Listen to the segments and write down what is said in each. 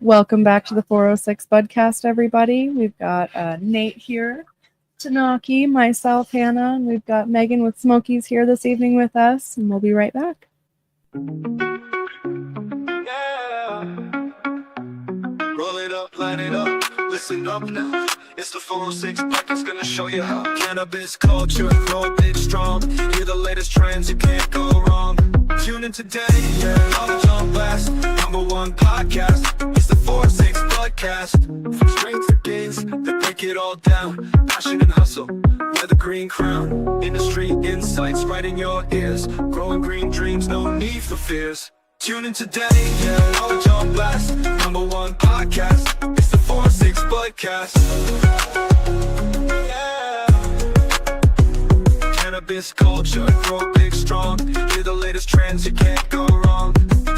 Welcome back to the 406 Budcast, everybody. We've got Nate here, Tanaki, myself, Hannah, and we've got Megan with Smokies here this evening with us, and we'll be right back. Yeah. Roll it up, line it up, listen up now. It's the 406 Budcast, gonna show you how. Cannabis culture, grow big strong. Hear the latest trends, you can't go wrong. Tune in today, yeah, knowledge on blast. #1 podcast, it's the 406 Budcast. From strength to gains, they break it all down. Passion and hustle, wear the green crown. Industry insights right in your ears. Growing green dreams, no need for fears. Tune in today, yeah, knowledge on blast. #1 podcast, it's the 406 Budcast. Yeah. Cannabis culture, grow big strong. Hear the latest trends, you can't go wrong.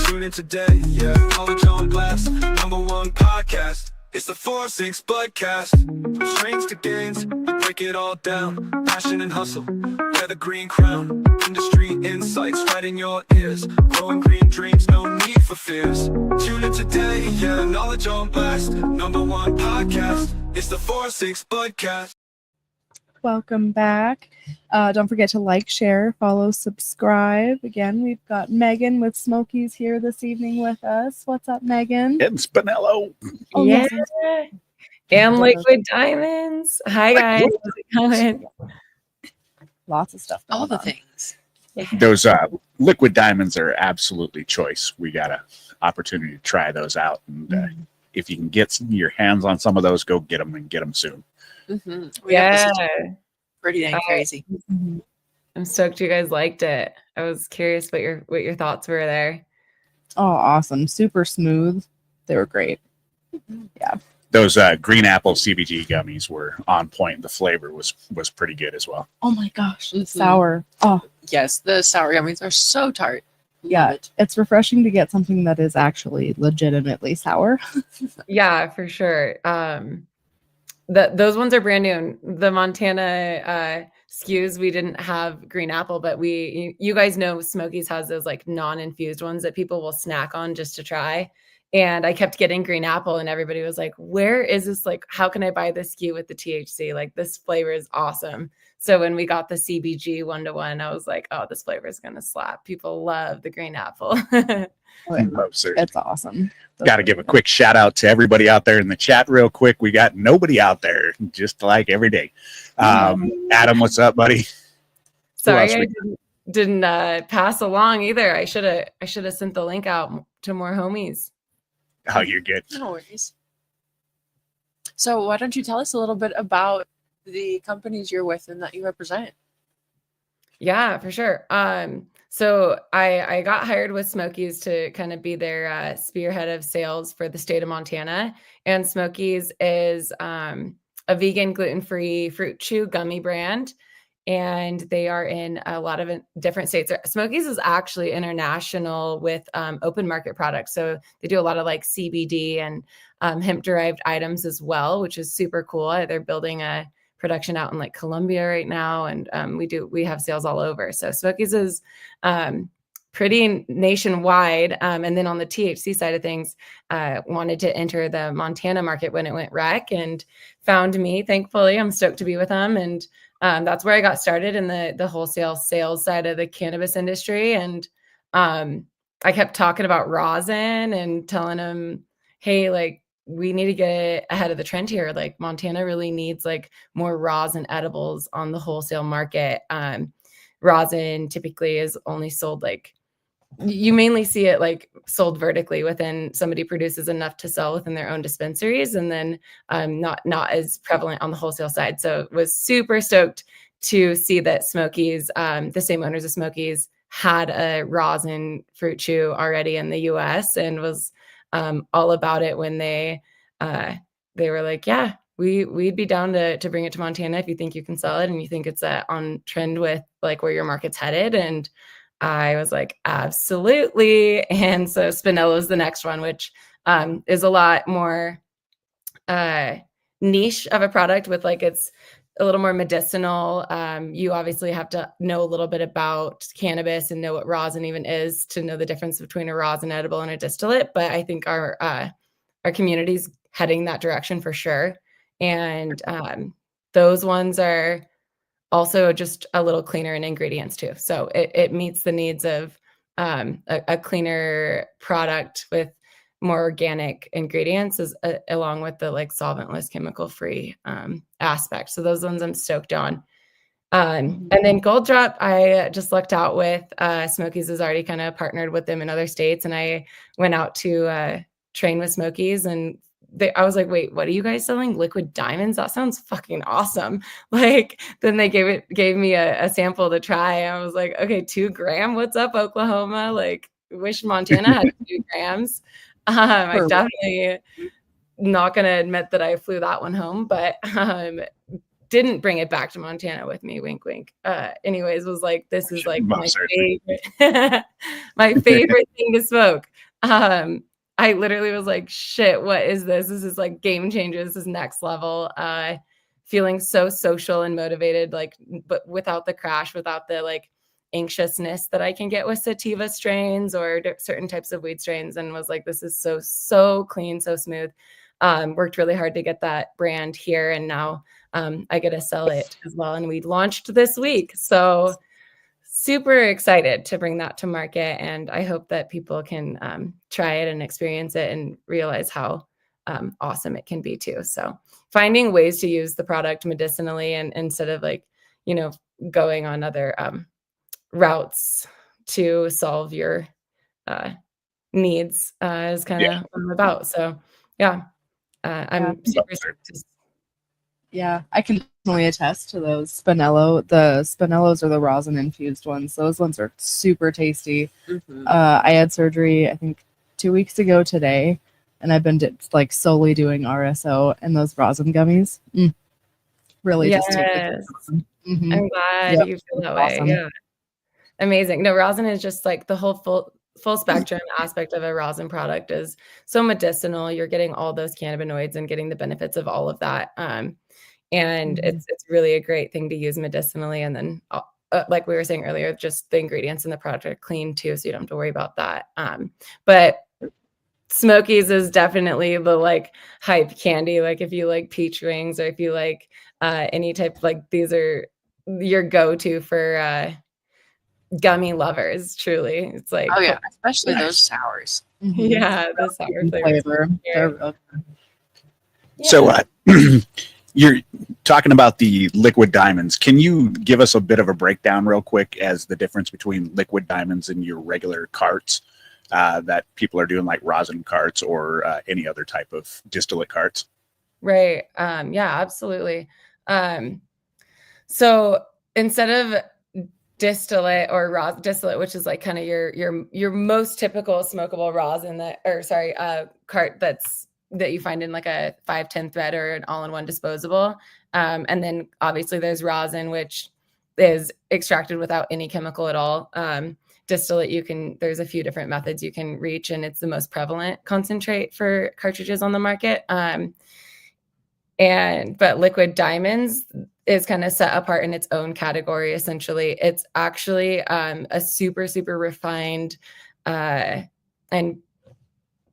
Tune in today, yeah, knowledge on blast. #1 podcast, it's the 406 Budcast. From strains to gains, we break it all down. Passion and hustle, wear the green crown. Industry insights right in your ears. Growing green dreams, no need for fears. Tune in today, yeah, knowledge on blast. #1 podcast, it's the 406 Budcast. Welcome back. Don't forget to like, share, follow, subscribe. Again, we've got Megan with Smokies here this evening with us. What's up, Megan? And Spinello. Oh, yeah. yes. And Liquid Diamonds. Hi, guys. How's it going? Lots of stuff going All the on. things. Those liquid diamonds are absolutely choice. We got an opportunity to try those out. And if you can get your hands on some of those, go get them and get them soon. Mm-hmm. Yeah. Pretty dang crazy. Mhm. I'm stoked you guys liked it. I was curious what your thoughts were there. Oh, awesome. Super smooth. They were great. Yeah. Those green apple CBG gummies were on point. The flavor was pretty good as well. Oh my gosh. Mhm. Sour. Oh, Yes, the sour gummies are so tart. yeah. Love it. It's refreshing to get something that is actually legitimately sour. Yeah, for sure. Those ones are brand new. The Montana SKUs, we didn't have green apple, but you guys know Smokies has those like non-infused ones that people will snack on just to try. And I kept getting green apple and everybody was like, where is this? Like, how can I buy this SKU with the THC? Like, this flavor is awesome. So when we got the CBG 1-to-1, I was like, oh, this flavor is going to slap. People love the green apple. It's awesome. Got to give a quick shout out to everybody out there in the chat real quick. We got nobody out there, just like every day. Adam, what's up, buddy? Sorry, else I we- didn't pass along either. I should have sent the link out to more homies. Oh, you're good. No worries. So why don't you tell us a little bit about the companies you're with and that you represent? Yeah, for sure. So I got hired with Smokies to kind of be their spearhead of sales for the state of Montana. And Smokies is a vegan, gluten-free fruit chew gummy brand. And they are in a lot of different states. Smokies is actually international with open market products. So they do a lot of like CBD and hemp-derived items as well, which is super cool. They're building a production out in like Colombia right now. And we have sales all over. So Smokies is pretty nationwide. And then on the THC side of things, wanted to enter the Montana market when it went rec and found me. Thankfully, I'm stoked to be with them. And that's where I got started in the wholesale sales side of the cannabis industry. And I kept talking about rosin and telling them, hey, like, we need to get ahead of the trend here. Like, Montana really needs like more rosin edibles on the wholesale market. Rosin typically is only sold like, you mainly see it like sold vertically within somebody produces enough to sell within their own dispensaries, and then not as prevalent on the wholesale side. So was super stoked to see that Smokies, the same owners of Smokies, had a rosin fruit chew already in the US, and was all about it when they were like, yeah, we'd be down to bring it to Montana if you think you can sell it and you think it's on trend with like where your market's headed. And I was like, absolutely. And so Spinello is the next one, which is a lot more niche of a product with like, it's a little more medicinal. You obviously have to know a little bit about cannabis and know what rosin even is to know the difference between a rosin edible and a distillate. But I think our our community's heading that direction for sure. And those ones are also just a little cleaner in ingredients too. So it meets the needs of a cleaner product with more organic ingredients along with the like solventless, chemical free aspect. So those ones I'm stoked on. And then Gold Drop, I just lucked out with. Smokies has already kind of partnered with them in other states, and I went out to train with Smokies, and I was like, "Wait, what are you guys selling? Liquid diamonds? That sounds fucking awesome!" Like, then they gave me a sample to try. I was like, "Okay, 2 gram. What's up, Oklahoma? Like, wish Montana had 2 grams." I definitely not gonna admit that I flew that one home, but didn't bring it back to Montana with me, wink, wink. Anyways, was like, this is like my favorite, my favorite thing to smoke. I literally was like, shit, what is this? This is like game changer. This is next level. Feeling so social and motivated, like, but without the crash, without the like anxiousness that I can get with sativa strains or certain types of weed strains, and was like, this is so clean, so smooth. Worked really hard to get that brand here, and now I get to sell it as well. And we launched this week. So super excited to bring that to market. And I hope that people can try it and experience it and realize how awesome it can be too. So finding ways to use the product medicinally and instead of like, going on other routes to solve your needs is kind of what I'm about. So yeah, I'm super Yeah, I can definitely attest to those Spinello. The Spinellos are the rosin infused ones. Those ones are super tasty. I had surgery, I think 2 weeks ago today, and I've been like solely doing RSO and those rosin gummies. Really just take the I'm glad you feel that way. Yeah. Amazing. No, rosin is just like the whole full spectrum aspect of a rosin product is so medicinal. You're getting all those cannabinoids and getting the benefits of all of that. And it's really a great thing to use medicinally. And then like we were saying earlier, just the ingredients in the product are clean too, so you don't have to worry about that. But Smokies is definitely the like hype candy. Like if you like peach rings or if you like any type, like these are your go-to for gummy lovers. Truly, it's like, oh yeah, especially those sours. Yeah, the sour flavor. So you're talking about the liquid diamonds. Can you give us a bit of a breakdown real quick as the difference between liquid diamonds and your regular carts that people are doing, like rosin carts or any other type of distillate carts? Right. Yeah, absolutely. So instead of distillate or distillate, which is like kind of your most typical smokable rosin cart that you find in like a 510 thread or an all-in-one disposable. And then obviously there's rosin, which is extracted without any chemical at all. Distillate, there's a few different methods you can reach, and it's the most prevalent concentrate for cartridges on the market. But liquid diamonds is kind of set apart in its own category. Essentially, it's actually a super refined and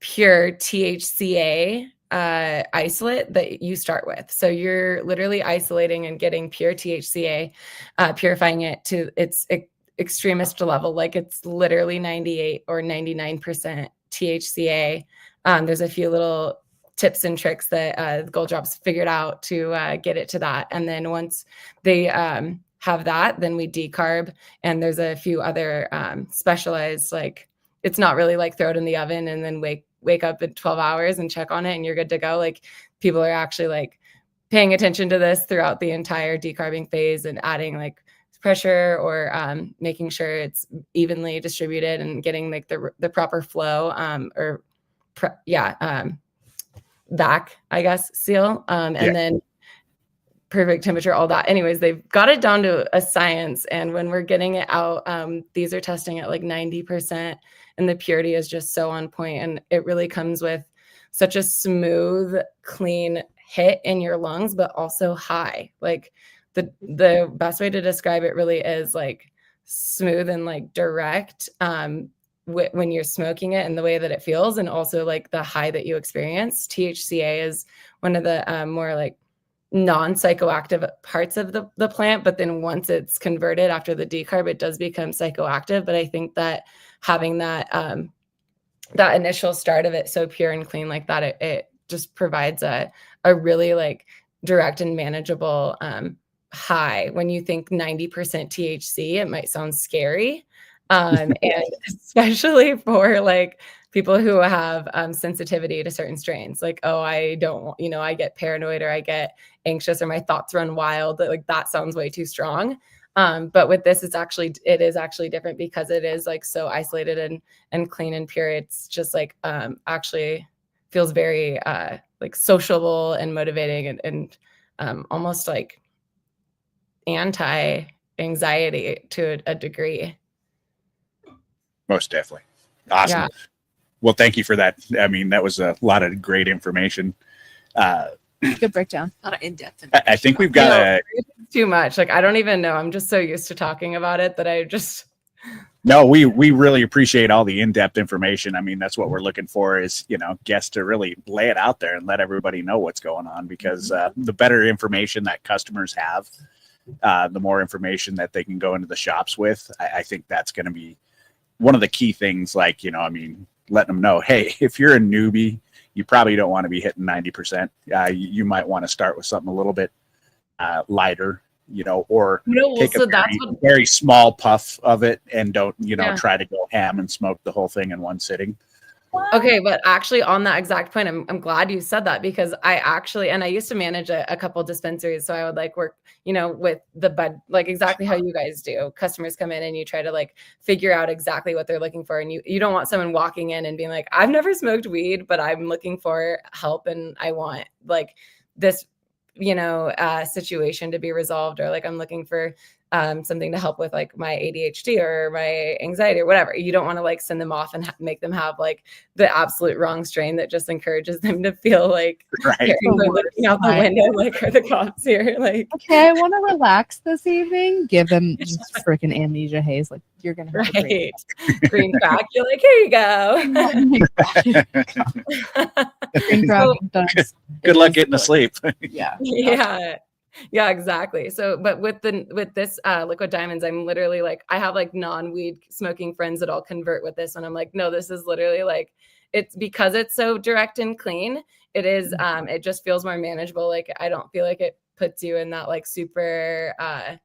pure THCA isolate that you start with. So you're literally isolating and getting pure THCA, purifying it to its extremist level. Like it's literally 98 or 99% THCA. There's a few little tips and tricks that Gold Drop's figured out to get it to that. And then once they have that, then we decarb. And there's a few other specialized, like, it's not really like throw it in the oven and then wake up in 12 hours and check on it and you're good to go. Like people are actually like paying attention to this throughout the entire decarbing phase and adding like pressure or making sure it's evenly distributed and getting like the proper flow back, I guess, seal. And then perfect temperature, all that. Anyways, they've got it down to a science. And when we're getting it out, these are testing at like 90%. And the purity is just so on point. And it really comes with such a smooth, clean hit in your lungs, but also high. Like the best way to describe it really is like smooth and like direct, when you're smoking it and the way that it feels, and also like the high that you experience. THCA is one of the more like non-psychoactive parts of the plant, but then once it's converted after the decarb, it does become psychoactive. But I think that having that that initial start of it so pure and clean like that, it just provides a really like direct and manageable high. When you think 90% THC, it might sound scary. And especially for like people who have sensitivity to certain strains, like, oh, I don't, I get paranoid or I get anxious or my thoughts run wild. Like that sounds way too strong. But with this, it is actually different because it is like so isolated and clean and pure. It's just like actually feels very like sociable and motivating and almost like anti-anxiety to a degree. Most definitely. Awesome. Yeah. Well, thank you for that. I mean, that was a lot of great information. Good breakdown. A lot of in-depth. I think we've got too much. Like, I don't even know. I'm just so used to talking about it that I just. No, we really appreciate all the in-depth information. I mean, that's what we're looking for is, guests to really lay it out there and let everybody know what's going on, because the better information that customers have, the more information that they can go into the shops with. I think that's going to be one of the key things, like, letting them know, hey, if you're a newbie, you probably don't want to be hitting 90%. You might want to start with something a little bit lighter, or take a very small puff of it and don't, try to go ham and smoke the whole thing in one sitting. Okay, but actually on that exact point, I'm glad you said that, because I used to manage a couple dispensaries. So I would like work, with the bud, like exactly how you guys do. Customers come in and you try to like figure out exactly what they're looking for. And you don't want someone walking in and being like, I've never smoked weed, but I'm looking for help and I want like this, situation to be resolved, or like I'm looking for something to help with like my ADHD or my anxiety or whatever. You don't want to like send them off and make them have like the absolute wrong strain that just encourages them to feel like looking out the window, like, are the cops here? Like, okay, I want to relax this evening. Give them just freaking amnesia haze. Like, you're gonna have a great green crack. You're like, here you go. Green crack. Good luck getting to sleep. Yeah. Yeah, exactly. So, but with this liquid diamonds, I'm literally like, I have like non-weed smoking friends that all convert with this, and I'm like, no, this is literally like, it's because it's so direct and clean. It is, it just feels more manageable. Like, I don't feel like it puts you in that like super, I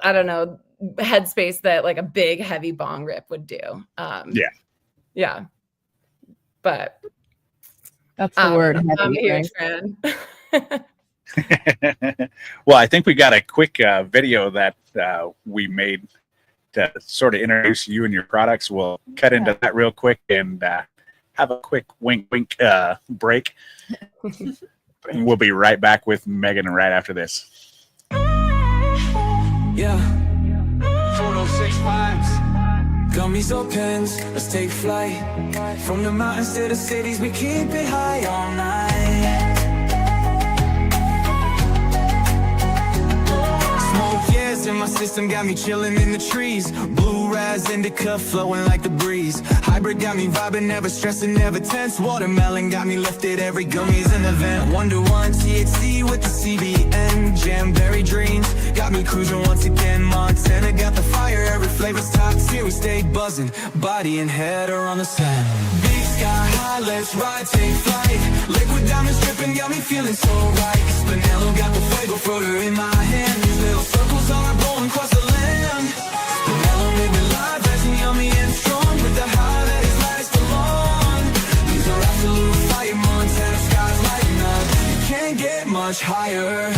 don't know, headspace that like a big heavy bong rip would do. Yeah. But that's the word. I'm a heavy, huge fan. Well, I think we got a quick video that we made to sort of introduce you and your products. We'll cut into that real quick and have a quick wink break. We'll be right back with Megan right after this. Yeah. 406 vibes. Gummies or pens, let's take flight. From the mountains to the cities, we keep it high all night. In my system got me chilling in the trees. Blue raz indica flowing like the breeze. Hybrid got me vibing, never stressing, never tense. Watermelon got me lifted, every gummy's an event. Wonder One THC with the CBN. Jamberry dreams got me cruising once again. Montana got the fire, every flavor's top tier. We stay buzzing, body and head are on the sand. Big sky high, let's ride, take flight. Liquid diamonds dripping, got me feeling so right. Spinello got the fuego floater in my hand. These little circles are rolling across the land. Spinello made me live, as yummy and strong. With the high that is lightest along. These are absolute fire, Montana skies lighting up. You can't get much higher.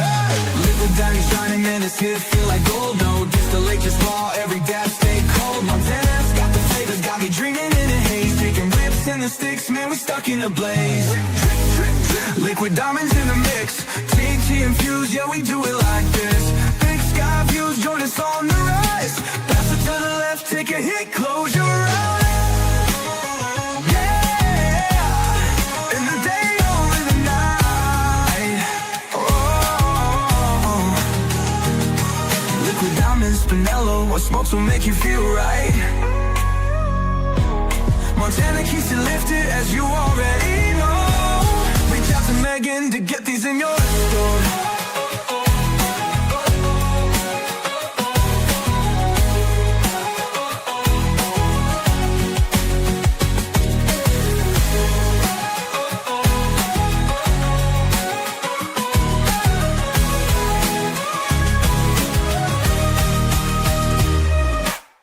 Liquid diamonds shining, man, this hit feel like gold. No distillate, just raw, every dab stay cold. Montana's got the flavors, got me dreaming in a haze. Taking rips in the sticks, man, we stuck in a blaze. Liquid diamonds in the mix, TNT infused, yeah, we do it like this. Big sky views, join us on the rise. Pass it to the left, take a hit, close your eyes. Yeah, in the day or in the night. Oh, liquid diamonds, Spinello, what smokes will make you feel right. Montana keeps you lifted, as you already know. Reach out to Megan to get these in your store.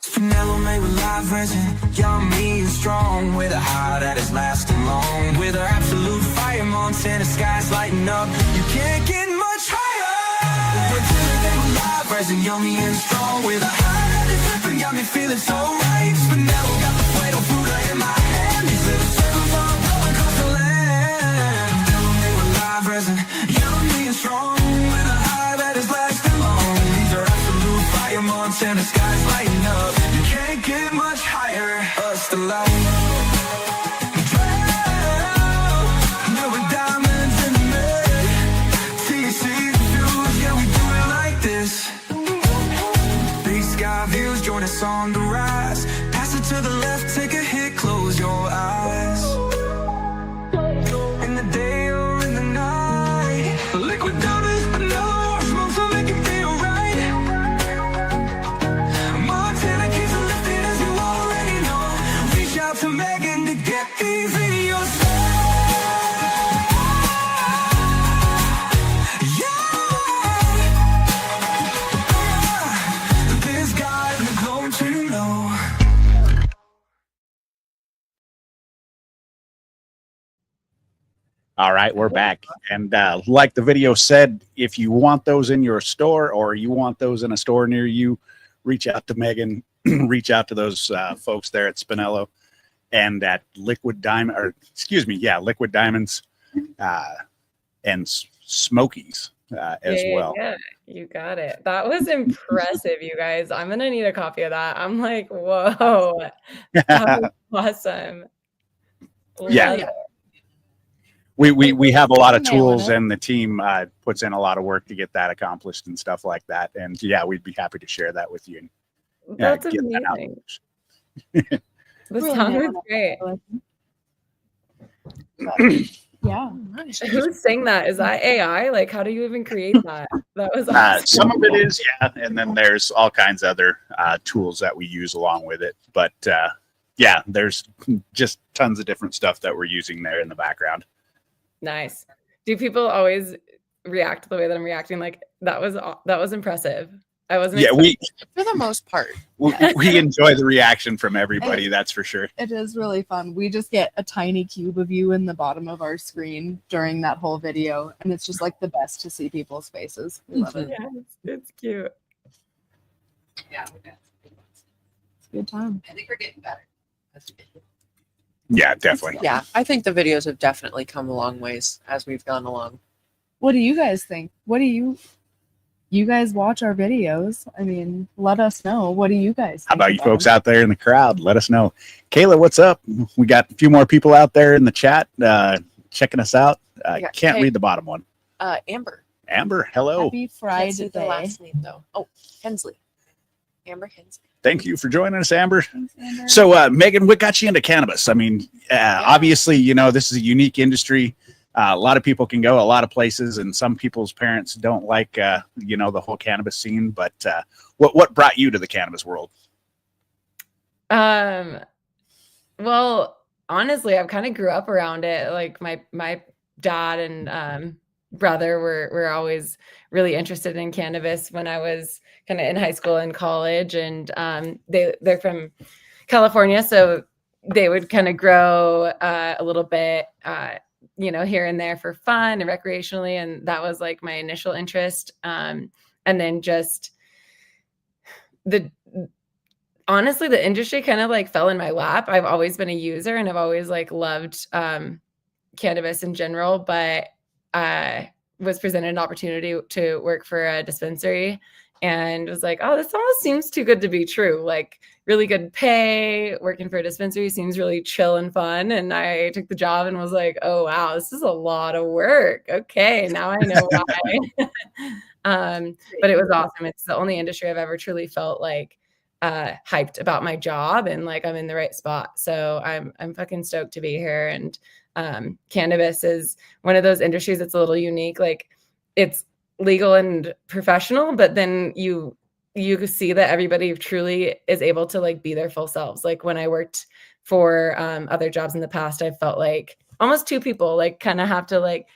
Spinello made with live resin, yummy and strong, with a high that is lasting long. With our absolute fire, Montana skies lighting up. You can't get much higher. Montana made with live resin, yummy and strong, with a high that is flipping, got me feeling so right. Spinello got the Play-Doh fruiter in my hand. These little circles are rolling across the land. Spinello made with live resin, yummy and strong, with a high that is lasting long. These are absolute fire, Montana skies lighting up. Can't get much higher, us the light. Yeah, with diamonds in the mud, TC infused, yeah, we do it like this. Big sky views, join us on the rise. Pass it to the left, take a hit, close your eyes. In the day or in the night, liquid diamonds, no smoke, so make it feel right. Montana keeps it lifted, as you already know. Reach out to Megan to get these in your store. Yeah, this guy is going to know. All right, we're back. And like the video said, if you want those in your store or you want those in a store near you, reach out to Megan, reach out to those folks there at Spinello and at Liquid Diamond, Liquid Diamonds and Smokies as well. Yeah, you got it. That was impressive, you guys. I'm gonna need a copy of that. I'm like, whoa, that was awesome. Yeah. Love it. We have a lot of Nailing tools, it. and the team puts in a lot of work to get that accomplished and stuff like that. And yeah, we'd be happy to share that with you. And, That's get that out. amazing. The Really sound nailing was great. Yeah. Who sang that? Is that AI? Like, how do you even create that? That was awesome. Some of it is, yeah, and then there's all kinds of other tools that we use along with it. But yeah, there's just tons of different stuff that we're using there in the background. Nice. Do people always react the way that I'm reacting? Like, that was impressive. I wasn't. Yeah, For the most part. we enjoy the reaction from everybody. That's for sure. It is really fun. We just get a tiny cube of you in the bottom of our screen during that whole video, and it's just like the best to see people's faces. We love it. Yeah, it's cute. Yeah, It's a good time. I think we're getting better. Yeah, definitely. Yeah, I think the videos have definitely come a long ways as we've gone along. What do you guys think? What do you guys watch our videos? I mean, let us know. What do you guys think? How about you folks out there in the crowd? Let us know. Kayla, what's up? We got a few more people out there in the chat checking us out. Yeah, Can't hey. read the bottom one. Amber. Amber, hello. Happy Can't see Friday. the last name though. Oh, Hensley. Amber Hensley. Thank you for joining us, Amber. Thanks, Amber. So, Megan, what got you into cannabis? I mean, obviously, this is a unique industry. A lot of people can go a lot of places, and some people's parents don't like, the whole cannabis scene. But what brought you to the cannabis world? Well, honestly, I've kind of grew up around it. Like my dad and brother were always really interested in cannabis when I was kind of in high school and college, and they're from California, so they would kind of grow a little bit, here and there for fun and recreationally, and that was like my initial interest. And then just honestly, the industry kind of like fell in my lap. I've always been a user, and I've always like loved cannabis in general, but I was presented an opportunity to work for a dispensary and was like, oh, this almost seems too good to be true. Like, really good pay, working for a dispensary seems really chill and fun. And I took the job and was like, oh, wow, this is a lot of work. Okay, now I know why. But it was awesome. It's the only industry I've ever truly felt like hyped about my job and like I'm in the right spot. So I'm fucking stoked to be here. And cannabis is one of those industries that's a little unique. Like it's legal and professional, but then you see that everybody truly is able to like be their full selves. Like when I worked for other jobs in the past, I felt like almost two people like kind of have to like,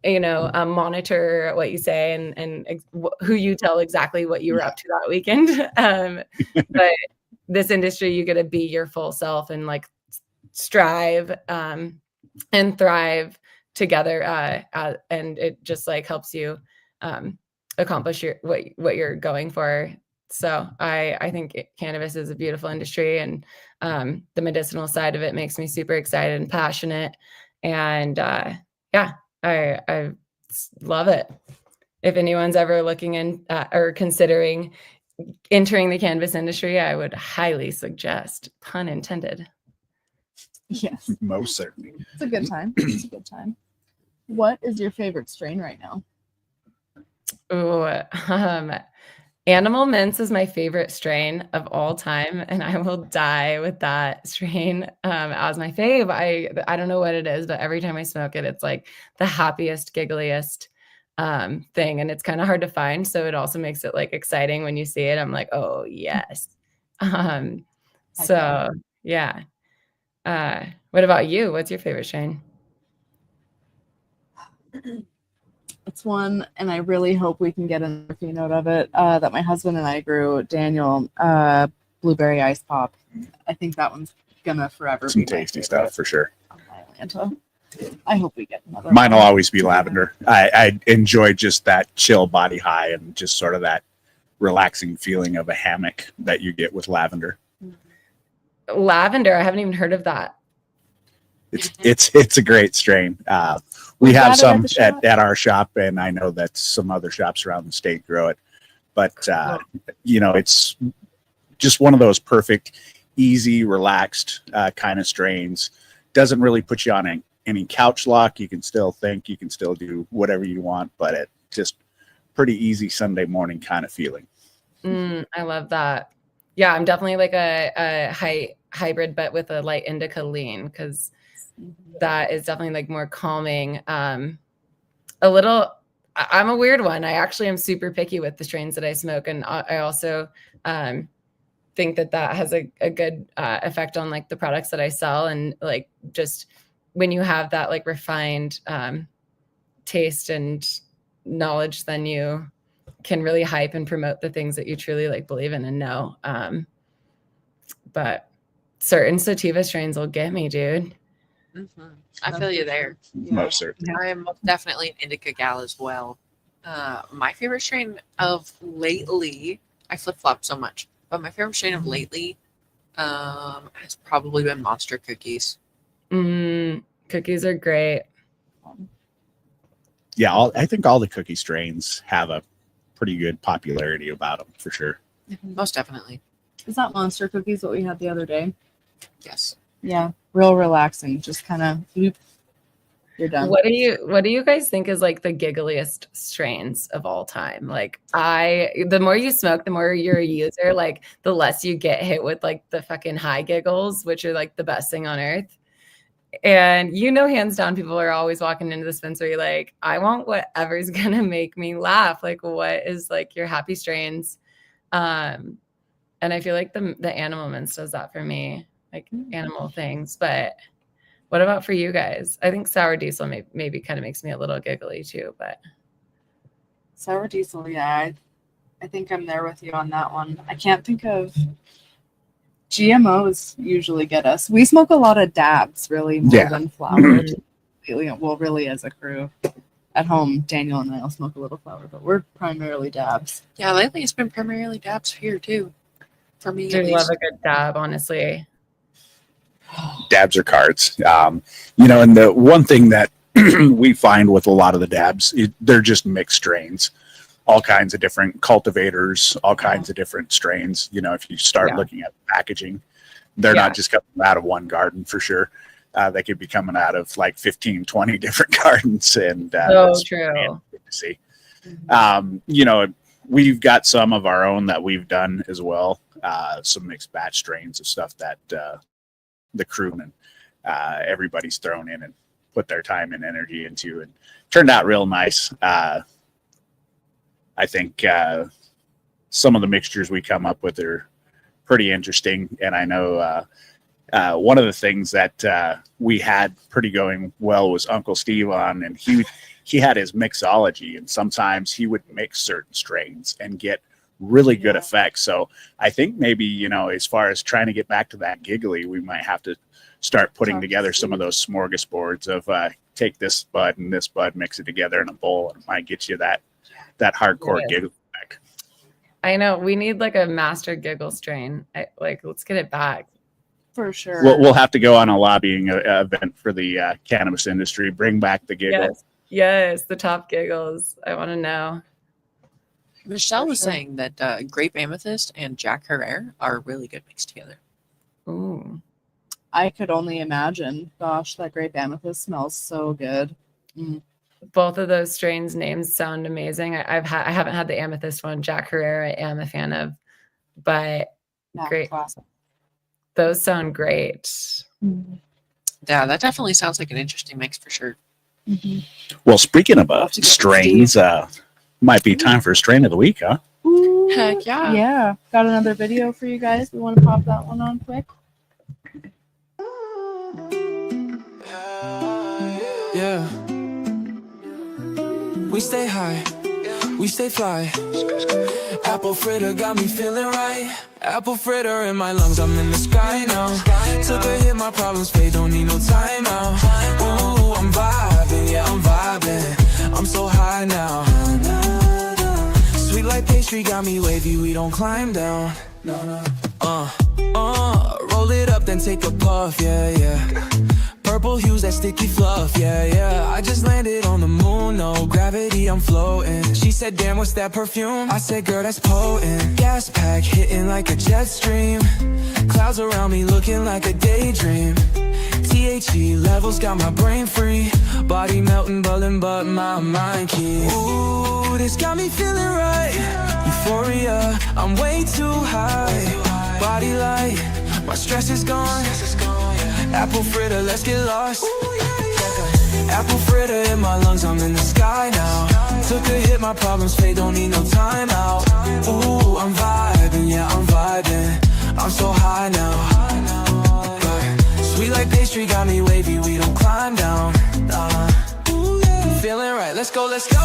monitor what you say and who you tell exactly what you were up to that weekend. But this industry, you get to be your full self and like strive and thrive together. And it just like helps you accomplish what you're going for. So I think cannabis is a beautiful industry, and the medicinal side of it makes me super excited and passionate. And I love it. If anyone's ever looking in or considering entering the cannabis industry, I would highly suggest, pun intended. Yes, Most certainly. it's a good time. It's a good time. What is your favorite strain right now? Ooh, Animal Mints is my favorite strain of all time, and I will die with that strain as my fave. I don't know what it is, but every time I smoke it, it's like the happiest, giggliest thing, and it's kind of hard to find. So it also makes it like exciting when you see it. I'm like, oh yes. So yeah. What about you? What's your favorite strain? It's one, and I really hope we can get another keynote of it that my husband and I grew, Daniel, blueberry ice pop. I think that one's gonna forever Some be my tasty favorite stuff for sure. on my Atlanta. I hope we get another Mine will one. always be lavender. I enjoy just that chill body high and just sort of that relaxing feeling of a hammock that you get with lavender. Lavender, I haven't even heard of that. It's a great strain. We We've have got it at some the shop. at our shop, and I know that some other shops around the state grow it. But it's just one of those perfect, easy, relaxed kind of strains. Doesn't really put you on any couch lock. You can still think, you can still do whatever you want, but it just pretty easy Sunday morning kind of feeling. I love that. Yeah, I'm definitely like a hybrid, but with a light indica lean, because that is definitely like more calming. I'm a weird one. I actually am super picky with the strains that I smoke, and I also think that has a good effect on like the products that I sell, and like just when you have that like refined taste and knowledge, then you can really hype and promote the things that you truly like believe in and know. But certain sativa strains will get me, dude. I feel you there. Most certainly. I am definitely an indica gal as well. My favorite strain of lately, I flip-flop so much, but my favorite strain of lately has probably been Monster Cookies. Cookies are great. Yeah, I think all the cookie strains have a pretty good popularity about them for sure. Most definitely. Is that Monster Cookies what we had the other day? Yes. Yeah, real relaxing. Just kind of, you're done. What do you guys think is like the giggliest strains of all time? Like the more you smoke, the more you're a user, like the less you get hit with like the fucking high giggles, which are like the best thing on earth. And hands down, people are always walking into the dispensary like, I want whatever's gonna make me laugh. Like, what is like your happy strains? And I feel like the Animal Mints does that for me, like animal things. But what about for you guys? I think Sour Diesel maybe kind of makes me a little giggly too. But Sour Diesel, yeah, I think I'm there with you on that one. I can't think of GMOs usually get us. We smoke a lot of dabs, really, more than flower. Well, really, as a crew at home, Daniel and I will smoke a little flower, but we're primarily dabs. Yeah, lately it's been primarily dabs here too. For me, I love a good dab, honestly. Dabs are cards. And the one thing that we find with a lot of the dabs, they're just mixed strains, all kinds of different cultivators, all kinds of different strains. If you start looking at packaging, they're not just coming out of one garden for sure. They could be coming out of like 15, 20 different gardens. And so true. Good to see. we've got some of our own that we've done as well. Some mixed batch strains of stuff that the crew and everybody's thrown in and put their time and energy into, and turned out real nice. I think some of the mixtures we come up with are pretty interesting, and I know one of the things that we had pretty going well was Uncle Steve on, and he had his mixology, and sometimes he would mix certain strains and get really good effects. So I think maybe, you know, as far as trying to get back to that giggly, we might have to start putting together some of those smorgasbords of take this bud and this bud, mix it together in a bowl, and it might get you that hardcore giggle back. I know we need like a master giggle strain. Let's get it back. For sure. We'll have to go on a lobbying event for the cannabis industry. Bring back the giggle. Yes, the top giggles. I want to know. Michelle was saying that grape amethyst and Jack Herrera are really good mixed together. Ooh. I could only imagine. Gosh, that grape amethyst smells so good. Both of those strains names sound amazing. I haven't had the amethyst one. Jack Herrera I am a fan of, but great. Classic. Those sound great. Yeah, that definitely sounds like an interesting mix for sure. Well, speaking about strains, might be time for a strain of the week, huh? Ooh, Heck yeah. Yeah. Got another video for you guys. We want to pop that one on quick. Yeah. We stay high, we stay fly. Apple fritter got me feeling right. Apple fritter in my lungs, I'm in the sky now. Took a hit, my problems fade, don't need no time out. Ooh, I'm vibing, yeah, I'm vibing. I'm so high now. Sweet like pastry got me wavy, we don't climb down. Roll it up, then take a puff, yeah, yeah. Purple hues, that sticky fluff, yeah, yeah. I just landed on the moon, no gravity, I'm floating. She said, damn, what's that perfume? I said, girl, that's potent. Gas pack hitting like a jet stream. Clouds around me looking like a daydream. THC levels got my brain free. Body melting, bubbling, but my mind keep. Ooh, this got me feeling right. Euphoria, I'm way too high. Body light, my stress is gone. Apple fritter, let's get lost. Apple fritter in my lungs, I'm in the sky now. Took a hit, my problems fade, don't need no time out. Ooh, I'm vibing, yeah, I'm vibing. I'm so high now. Sweet like pastry got me wavy, we don't climb down. Ooh, yeah. Feeling right, let's go, let's go.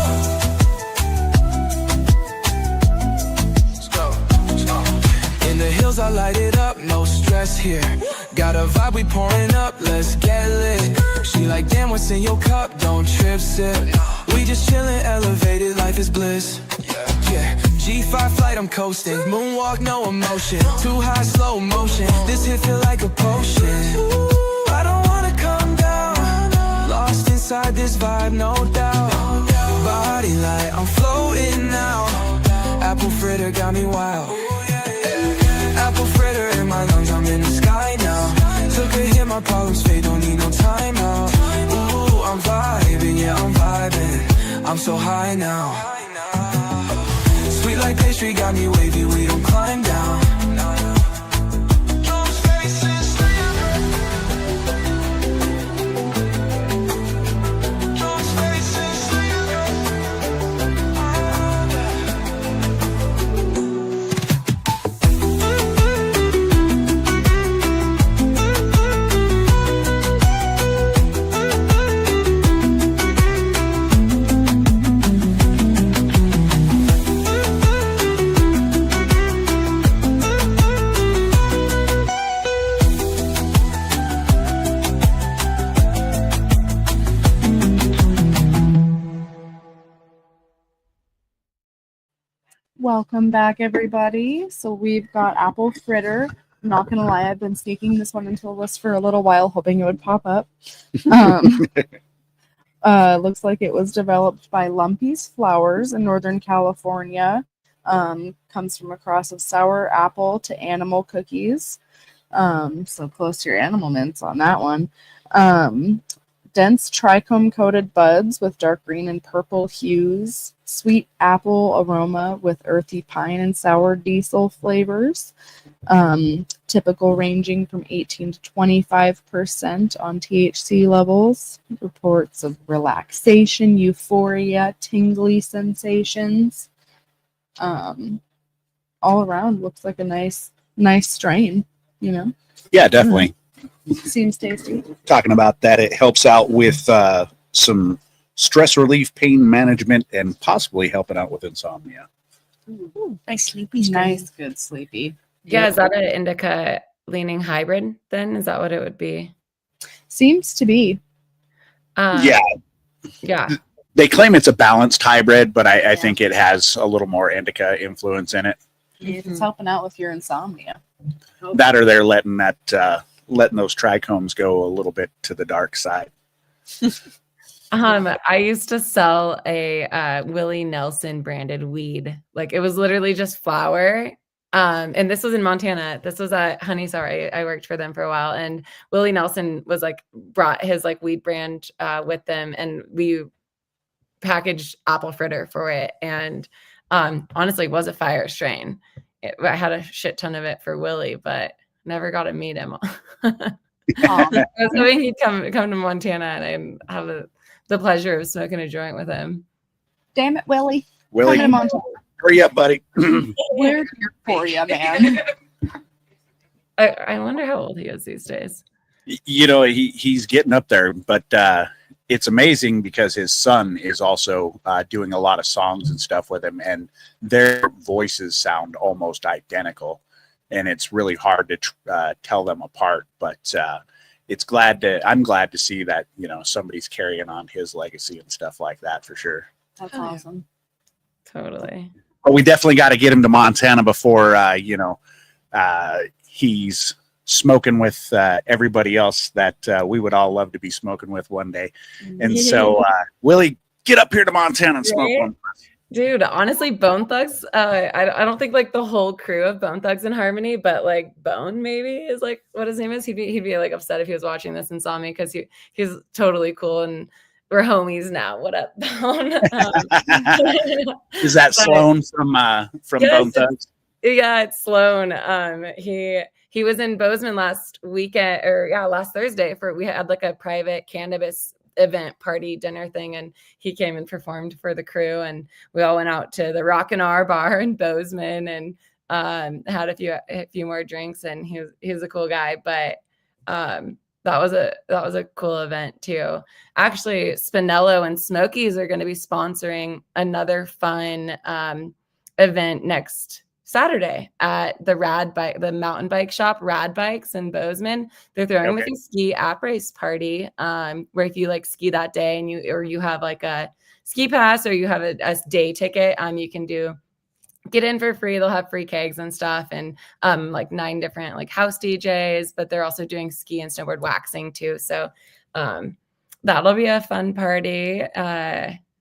In the hills I light it up, no stress here. Got a vibe, we pouring up, let's get lit. She like, damn, what's in your cup? Don't trip, sip. We just chillin', elevated, life is bliss. Yeah, G5 flight, I'm coasting. Moonwalk, no emotion. Too high, slow motion. This hit feel like a potion. I don't wanna come down. Lost inside this vibe, no doubt. Body light, I'm floating now. Apple fritter got me wild. Apple fritter in my lungs, I'm in the sky now. Took a hit, my problems fade, don't need no time out. Ooh, I'm vibing, yeah, I'm vibing. I'm so high now. Sweet like pastry got me wavy, we don't climb down. Welcome back, everybody. So we've got apple fritter. I'm not gonna lie, I've been sneaking this one into the list for a little while, hoping it would pop up. Looks like it was developed by Lumpy's Flowers in Northern California. Comes from a cross of sour apple to animal cookies. So close to your animal mints on that one. Dense trichome coated buds with dark green and purple hues. sweet apple aroma with earthy pine and sour diesel flavors. Typical ranging from 18 to 25% on THC levels. Reports of relaxation, euphoria, tingly sensations. All around looks like a nice strain, you know. Yeah, definitely. Seems tasty. Talking about that, it helps out with some stress relief, pain management, and possibly helping out with insomnia. Nice sleepy Nice, good sleepy. Yeah, is that an indica leaning hybrid then? Is that what it would be? Seems to be. Yeah. Yeah. They claim it's a balanced hybrid, but I think it has a little more indica influence in it. If it's helping out with your insomnia. That or they're letting those trichomes go a little bit to the dark side. I used to sell a Willie Nelson branded weed. Like it was literally just flower. And this was in Montana. This was at Honey Sour. I worked for them for a while, and Willie Nelson was like brought his like weed brand with them, and we packaged apple fritter for it. And honestly, was a fire strain. I had a shit ton of it for Willie, but never got to meet him. I was hoping he'd come to Montana and I have the pleasure of smoking a joint with him. Damn it, Willie. Willie, Come to Montana. hurry up, buddy. We're here for you, man. I wonder how old he is these days. You know, he's getting up there, but it's amazing because his son is also doing a lot of songs and stuff with him, and their voices sound almost identical, and it's really hard to tell them apart. But I'm glad to see that, you know, somebody's carrying on his legacy and stuff like that for sure. That's awesome. Totally. But we definitely got to get him to Montana before he's smoking with everybody else that we would all love to be smoking with one day. And so, Willie, get up here to Montana and smoke one. Dude, honestly, Bone Thugs, I don't think like the whole crew of Bone Thugs in Harmony, but like Bone maybe is like what his name is. He'd be like upset if he was watching this and saw me, because he's totally cool and we're homies now. What up, Bone? Is that Sloan from Bone Thugs? Yeah, it's Sloan. He was in Bozeman last Thursday we had like a private cannabis event party dinner thing, and he came and performed for the crew, and we all went out to the Rock and R bar in Bozeman and had a few more drinks, and he was a cool guy. But that was a cool event too. Actually, Spinello and Smokies are going to be sponsoring another fun event next Saturday at the mountain bike shop, Rad Bikes in Bozeman. They're throwing like a ski app race party, where if you like ski that day and you have like a ski pass or you have a day ticket, you can get in for free. They'll have free kegs and stuff, and like 9 different like house DJs, but they're also doing ski and snowboard waxing too. So that'll be a fun party.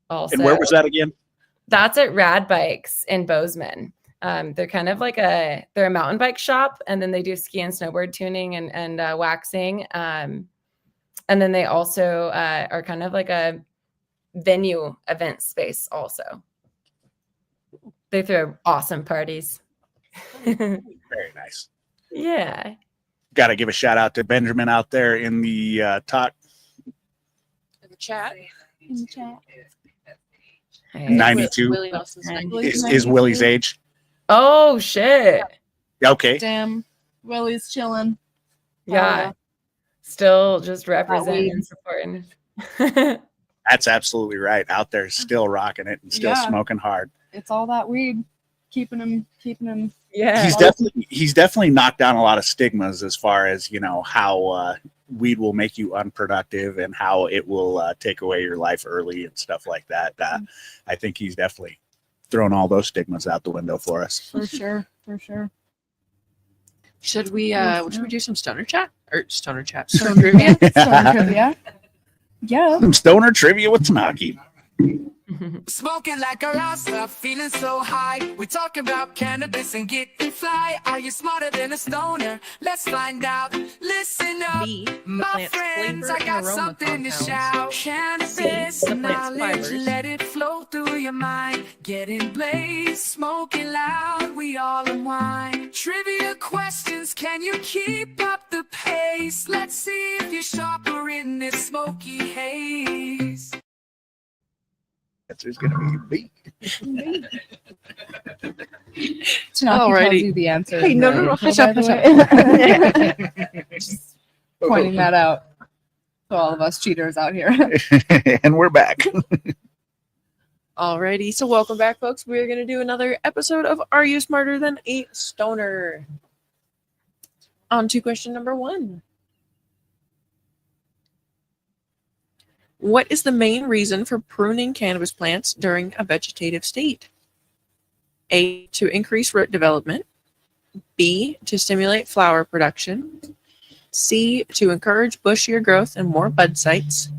Also, and where was that again? That's at Rad Bikes in Bozeman. They're kind of like they're a mountain bike shop, and then they do ski and snowboard tuning and waxing. And then they also are kind of like a venue event space also. They throw awesome parties. Very nice. Yeah. Got to give a shout out to Benjamin out there in the talk. In the chat. 92 is Willie's age. Oh shit. Okay. Damn. Willie's chilling. Yeah. Still just representing and supporting. That's absolutely right. Out there still rocking it and still smoking hard. It's all that weed keeping him. Yeah. He's definitely knocked down a lot of stigmas as far as, you know, how weed will make you unproductive and how it will take away your life early and stuff like that. I think he's definitely thrown all those stigmas out the window for us. For sure. Should we do some stoner chat or stoner chat? Stoner trivia. Stoner trivia. Yeah. Some stoner trivia with Tanaki. Smoking like a rasta, feeling so high. We talk about cannabis and getting fly. Are you smarter than a stoner? Let's find out. Listen up, my friends. I got something to shout. Cannabis knowledge, let it flow through your mind. Getting blazed, smoking loud, we all unwind. Trivia questions, can you keep up the pace? Let's see if you're sharper in this smoky haze. Answer's gonna be B. Tanaki tells Alrighty. you the answer. Hey, no, very no, little, hush up, by hush the way. Just pointing that out to all of us cheaters out here. And we're back. Alrighty, so welcome back, folks. We're gonna do another episode of Are You Smarter Than a Stoner? On to question number 1. What is the main reason for pruning cannabis plants during a vegetative state? A, to increase root development. B, to stimulate flower production. C, to encourage bushier growth and more bud sites.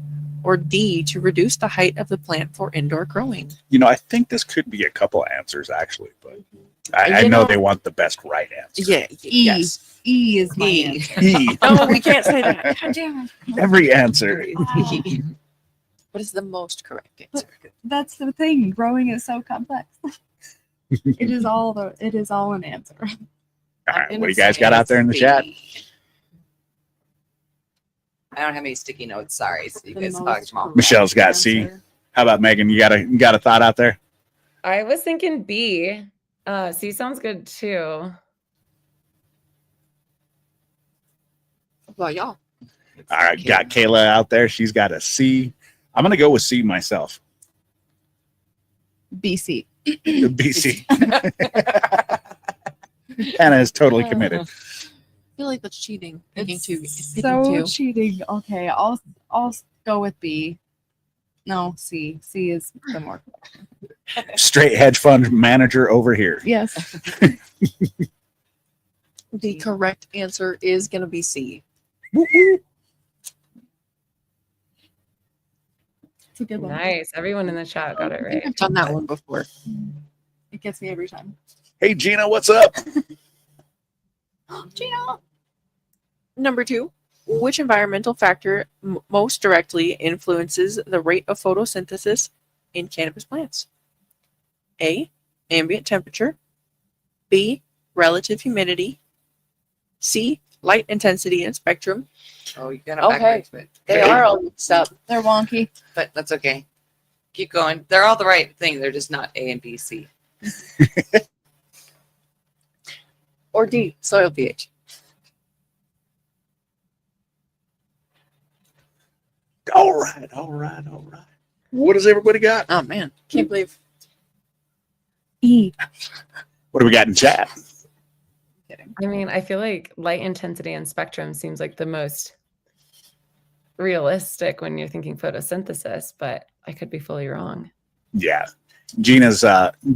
Or D, to reduce the height of the plant for indoor growing. You know, I think this could be a couple answers actually, but I You know know- they want the best right answer. Yeah, E. yes. E is my E. answer. E. No, we can't say that. God damn it. Every answer. What is the most correct answer? That's the thing. Growing is so complex. It is all an answer. All right, what do you guys got out there in the chat? I don't have any sticky notes. Sorry. So you The guys most talk them all. correct Michelle's got C. answer. How about Megan? You got a thought out there? I was thinking B. C sounds good too. Well, y'all. All right, got Kayla out there. She's got a C. I'm gonna go with C myself. BC. BC. Anna is totally committed. I feel like that's cheating. Picking It's two. so cheating. Okay, I'll go with B. No, C. C is the more. Straight hedge fund manager over here. Yes. The correct answer is going to be C. It's a good one. Nice. Everyone in the chat got it I think right. I've done that one before. It gets me every time. Hey Gina, what's up? Gino. Number 2. Which environmental factor most directly influences the rate of photosynthesis in cannabis plants? A, ambient temperature. B, relative humidity. C, light intensity and spectrum. Oh, you got it Okay. backwards, but They are all mixed up. They're wonky. but that's okay. Keep going. They're all the right thing. They're just not A and B, C. Or D, soil pH. All right. What does everybody got? Oh man, can't believe. E. What do we got in chat? I mean, I feel like light intensity and spectrum seems like the most realistic when you're thinking photosynthesis, but I could be fully wrong. Yeah. Gina's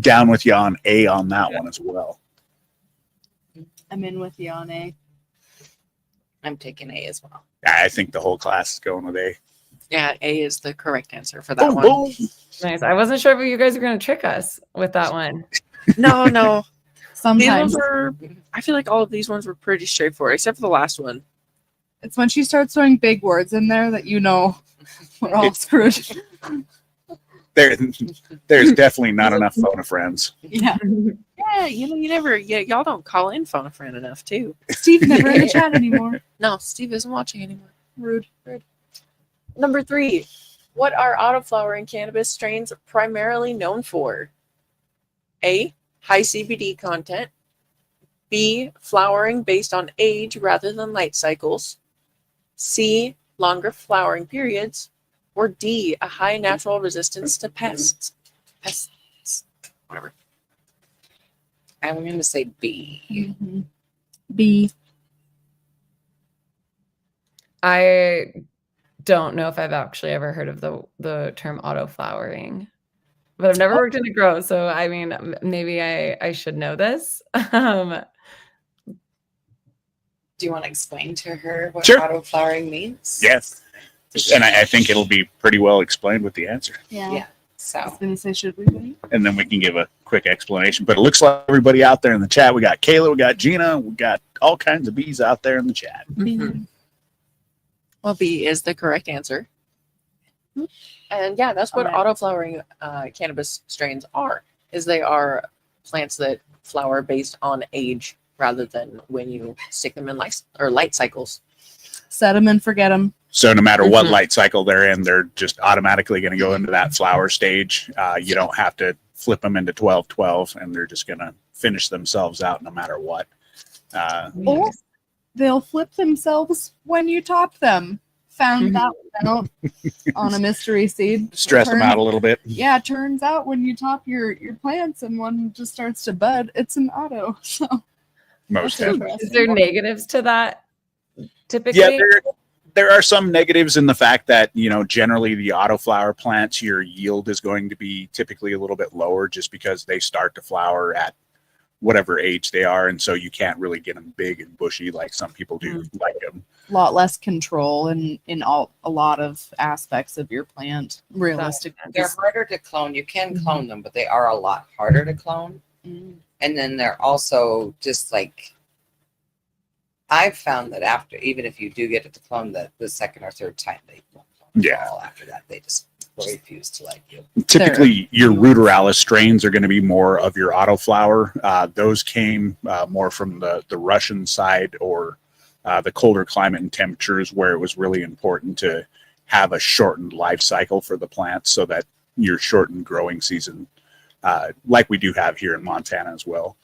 down with you on A on that one as well. I'm in with you on A. I'm taking A as well. I think the whole class is going with A. Yeah, A is the correct answer for that Boom, one. boom. Nice. I wasn't sure if you guys were going to trick us with that one. No. These Sometimes ones were. I feel like all of these ones were pretty straightforward, except for the last one. it's when she starts throwing big words in there that you know we're all screwed. There's definitely not enough phone of friends. Yeah. Yeah, you never. Yeah, y'all don't call in phone a friend enough, too. Steve never in the chat anymore. No, Steve isn't watching anymore. Rude. Number 3. What are autoflowering cannabis strains primarily known for? A, high CBD content. B, flowering based on age rather than light cycles. C, longer flowering periods. Or D, a high natural resistance to pests. Whatever. I'm going to say B. Mhm. B. I don't know if I've actually ever heard of the term auto flowering, but I've never worked in a grow. So, I mean, maybe I should know this. Do you want to explain to her what Sure. auto flowering means? Yes. And I think it'll be pretty well explained with the answer. Yeah. Yeah. I So was gonna say, should we wait? And then we can give a quick explanation. But it looks like everybody out there in the chat, we got Kayla, we got Gina, we got all kinds of bees out there in the chat. Well, B is the correct answer. And yeah, that's what Alright. auto flowering cannabis strains are. Is they are plants that flower based on age rather than when you stick them in light cycles. Set them and forget them. So no matter what Mhm. light cycle they're in, they're just automatically going to go into that flower stage. You don't have to flip them into 12-12, and they're just going to finish themselves out no matter what. Or they'll flip themselves when you top them. Found that one out on a mystery seed. Stress them out a little bit. Yeah, it turns out when you top your plants and one just starts to bud, it's an auto. So Most that's definitely. Is there interesting. negatives to that typically? Yeah, there are some negatives in the fact that, generally the autoflower plants, your yield is going to be typically a little bit lower just because they start to flower at whatever age they are. And so you can't really get them big and bushy like some people do like them. A lot less control in a lot of aspects of your plant, realistically. They're harder to clone. You can clone them, but they are a lot harder to clone. And then they're also just like, I've found that after, even if you do get it to clone, that the second or third time they won't clone at all. After that, they just refuse to like you. Typically, your ruderalis strains are going to be more of your autoflower. Those came more from the Russian side or the colder climate and temperatures where it was really important to have a shortened life cycle for the plants so that your shortened growing season, like we do have here in Montana as well,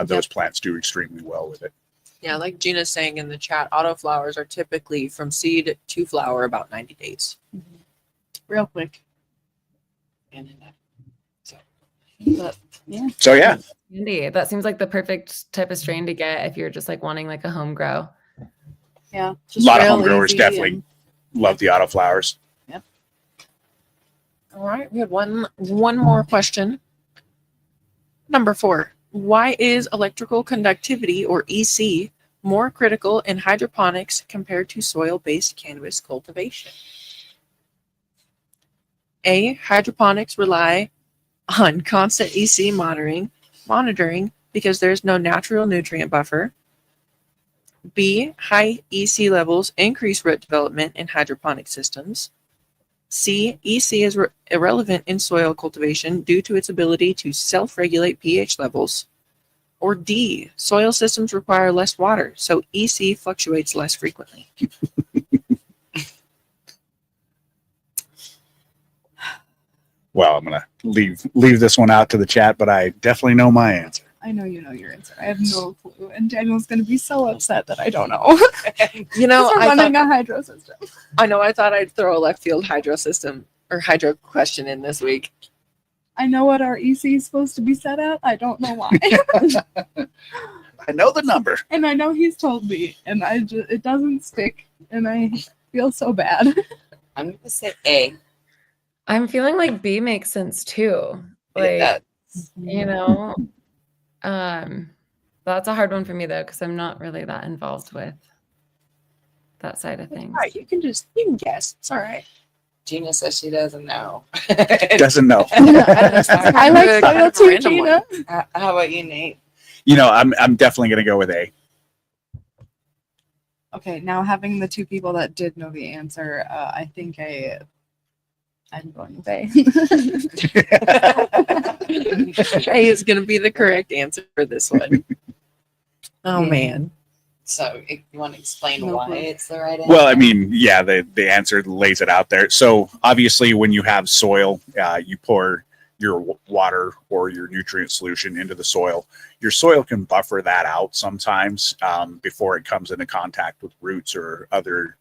those plants do extremely well with it. Yeah, like Gina's saying in the chat, auto flowers are typically from seed to flower about 90 days. Real quick. And then But yeah. So yeah, Andy, that seems like the perfect type of strain to get if you're just like wanting like a home grow. Yeah. a lot of real home growers easy definitely love the autoflowers. All right, we have one more question. Number 4. Why is electrical conductivity, or EC, more critical in hydroponics compared to soil-based cannabis cultivation? A. Hydroponics rely on constant EC monitoring because there's no natural nutrient buffer. B. High EC levels increase root development in hydroponic systems. C. EC is irrelevant in soil cultivation due to its ability to self-regulate pH levels. Or D. Soil systems require less water, so EC fluctuates less frequently. Well, I'm gonna leave this one out to the chat, but I definitely know my answer. I know you know your answer. I have no clue. And Daniel's going to be so upset that I don't know. You know, We're running a hydro system. I thought I'd throw a left field hydro system or hydro question in this week. I know what our EC is supposed to be set at. I don't know why. I know the number. And I know he's told me, and it doesn't stick, and I feel so bad. I'm going to say A. I'm feeling like B makes sense too. Like, That, you know, that's a hard one for me though, because I'm not really that involved with that side of things. All right, you can guess. It's all right. Gina says she doesn't know. Doesn't know. I like soil too, Random Gina. How about you, Nate? I'm definitely gonna go with A. Okay, now having the two people that did know the answer, I think I'm going with A. A is going to be the correct answer for this one. Oh, Yeah. man. So, if you want to explain No why clue. it's the right answer? Well, I mean, yeah, the answer lays it out there. So obviously, when you have soil, you pour your water or your nutrient solution into the soil. Your soil can buffer that out sometimes before it comes into contact with roots or other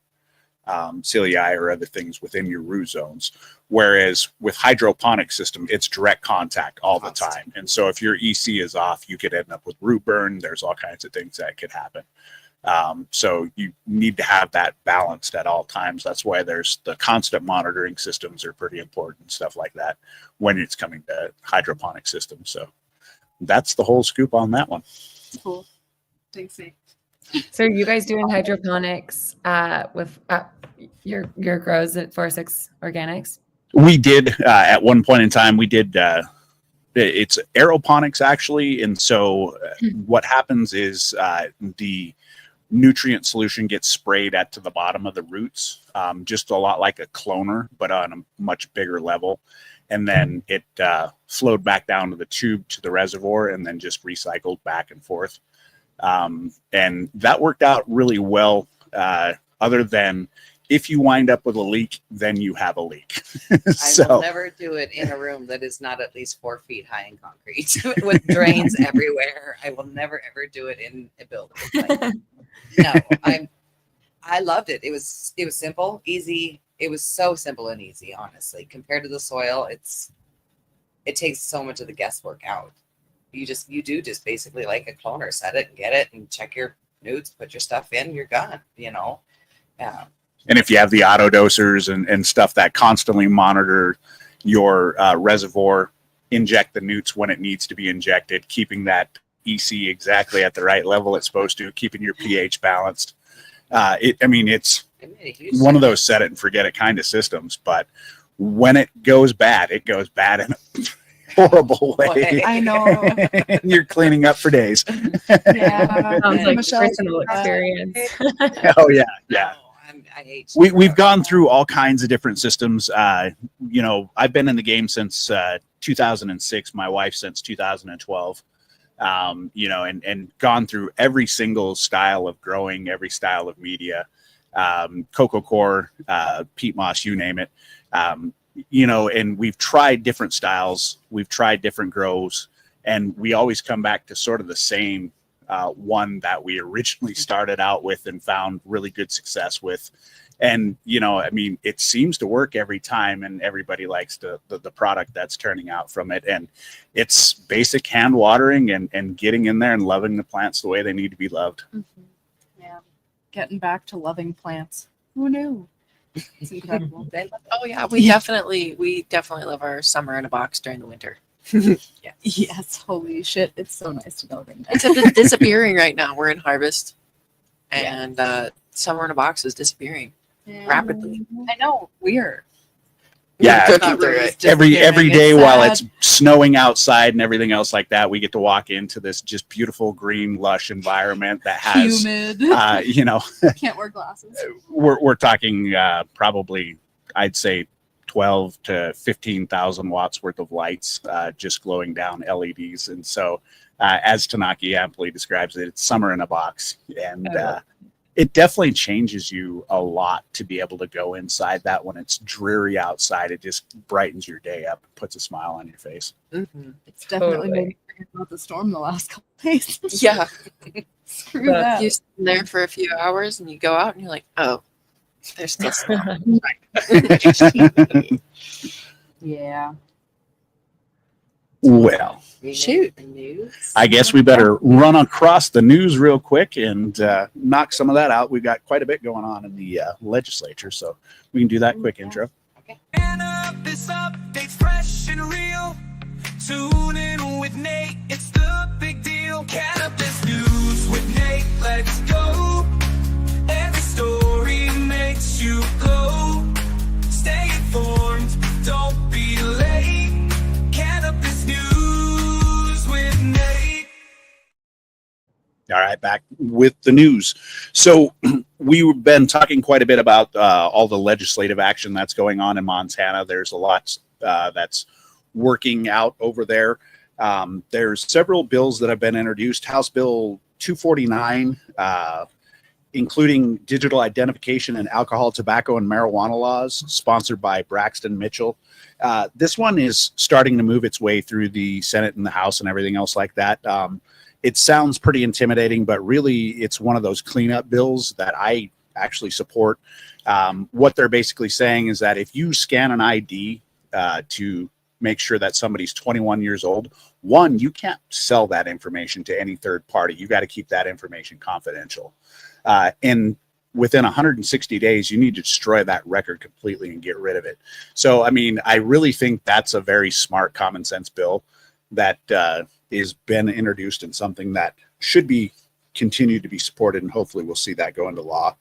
cilii or other things within your root zones. Whereas with hydroponic system, it's direct contact all the time. And so if your EC is off, you could end up with root burn. There's all kinds of things that could happen. So you need to have that balanced at all times. That's why there's the constant monitoring systems are pretty important, stuff like that, when it's coming to hydroponic systems. So that's the whole scoop on that one. Cool. Thanks, Nate. So are you guys doing hydroponics with your grows at 4-6 Organics? We did at one point in time. We did. It's aeroponics actually, and so what happens is the nutrient solution gets sprayed at to the bottom of the roots, just a lot like a cloner, but on a much bigger level. And then it flowed back down to the tube to the reservoir and then just recycled back and forth. And that worked out really well, other than if you wind up with a leak, then you have a leak. I will never do it in a room that is not at least 4 feet high in concrete with drains everywhere. I will never ever do it in a building. Like, no, I loved it. It was simple, easy. It was so simple and easy, honestly. Compared to the soil, it takes so much of the guesswork out. You do basically like a cloner, set it and get it and check your newts, put your stuff in, you're gone, you know. And if you have the auto dosers and stuff that constantly monitor your reservoir, inject the newts when it needs to be injected, keeping that EC exactly at the right level it's supposed to, keeping your pH balanced. It's one of those set it and forget it kind of systems, but when it goes bad in a horrible way. I know. And you're cleaning up for days. Yeah. Sounds like Michelle's personal experience. Oh yeah. Yeah. I hate We've gone through all kinds of different systems. I've been in the game since 2006, my wife since 2012. And gone through every single style of growing, every style of media, cocoa core, peat moss, you name it. And we've tried different styles, we've tried different grows, and we always come back to sort of the same one that we originally started out with and found really good success with. And, it seems to work every time, and everybody likes the product that's turning out from it. And it's basic hand watering and getting in there and loving the plants the way they need to be loved. Mm-hmm. Yeah. Getting back to loving plants. Who knew? It's incredible. Oh yeah, we definitely love our summer in a box during the winter. Yeah. Yes. Holy shit. It's so nice to know right now. Except it's disappearing right now. We're in harvest, and summer in a box is disappearing rapidly. I know. Weird. Yeah, Not really. every day while sad. it's snowing outside and everything else like that, we get to walk into this just beautiful green lush environment that has Humid. Can't wear glasses. we're talking probably, I'd say 12 to 15,000 watts worth of lights just glowing down LEDs. And so as Tanaki amply describes it, it's summer in a box. And it definitely changes you a lot to be able to go inside that when it's dreary outside. It just brightens your day up, puts a smile on your face. Mm-hmm. It's definitely made me forget about the storm the last couple of days. Yeah, Screw that. you sit in there for a few hours and you go out and you're like, oh, there's still snow. Yeah. Well, Shoot. I guess we better run across the news real quick and knock some of that out. We've got quite a bit going on in the legislature, so we can do that quick intro. This update's fresh and real. Tune in with Nate, it's the big deal. Cannabis news with Nate, let's go. Every story makes you glow. Stay informed, don't be late. Cannabis news with Nate. All right, back with the news. So we've been talking quite a bit about all the legislative action that's going on in Montana. There's a lot that's working out over there. There's several bills that have been introduced. House Bill 249, including digital identification and alcohol, tobacco, and marijuana laws, sponsored by Braxton Mitchell. This one is starting to move its way through the Senate and the House and everything else like that. It sounds pretty intimidating, but really it's one of those cleanup bills that I actually support. What they're basically saying is that if you scan an ID to make sure that somebody's 21 years old, one, you can't sell that information to any third party. You got to keep that information confidential. And within 160 days, you need to destroy that record completely and get rid of it. So, I really think that's a very smart, common sense bill that is been introduced and something that should be continued to be supported. And hopefully we'll see that go into law.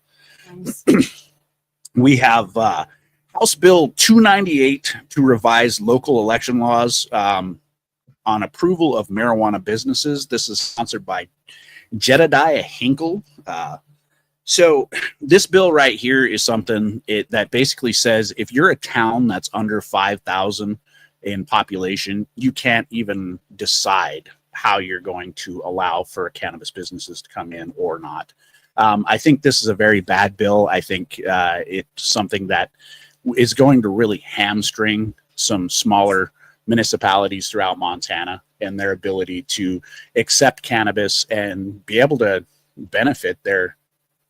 We have House Bill 298 to revise local election laws on approval of marijuana businesses. This is sponsored by Jedediah Hinkle. So this bill right here is something that basically says if you're a town that's under 5,000 in population, you can't even decide how you're going to allow for cannabis businesses to come in or not. I think this is a very bad bill. I think it's something that is going to really hamstring some smaller municipalities throughout Montana and their ability to accept cannabis and be able to benefit their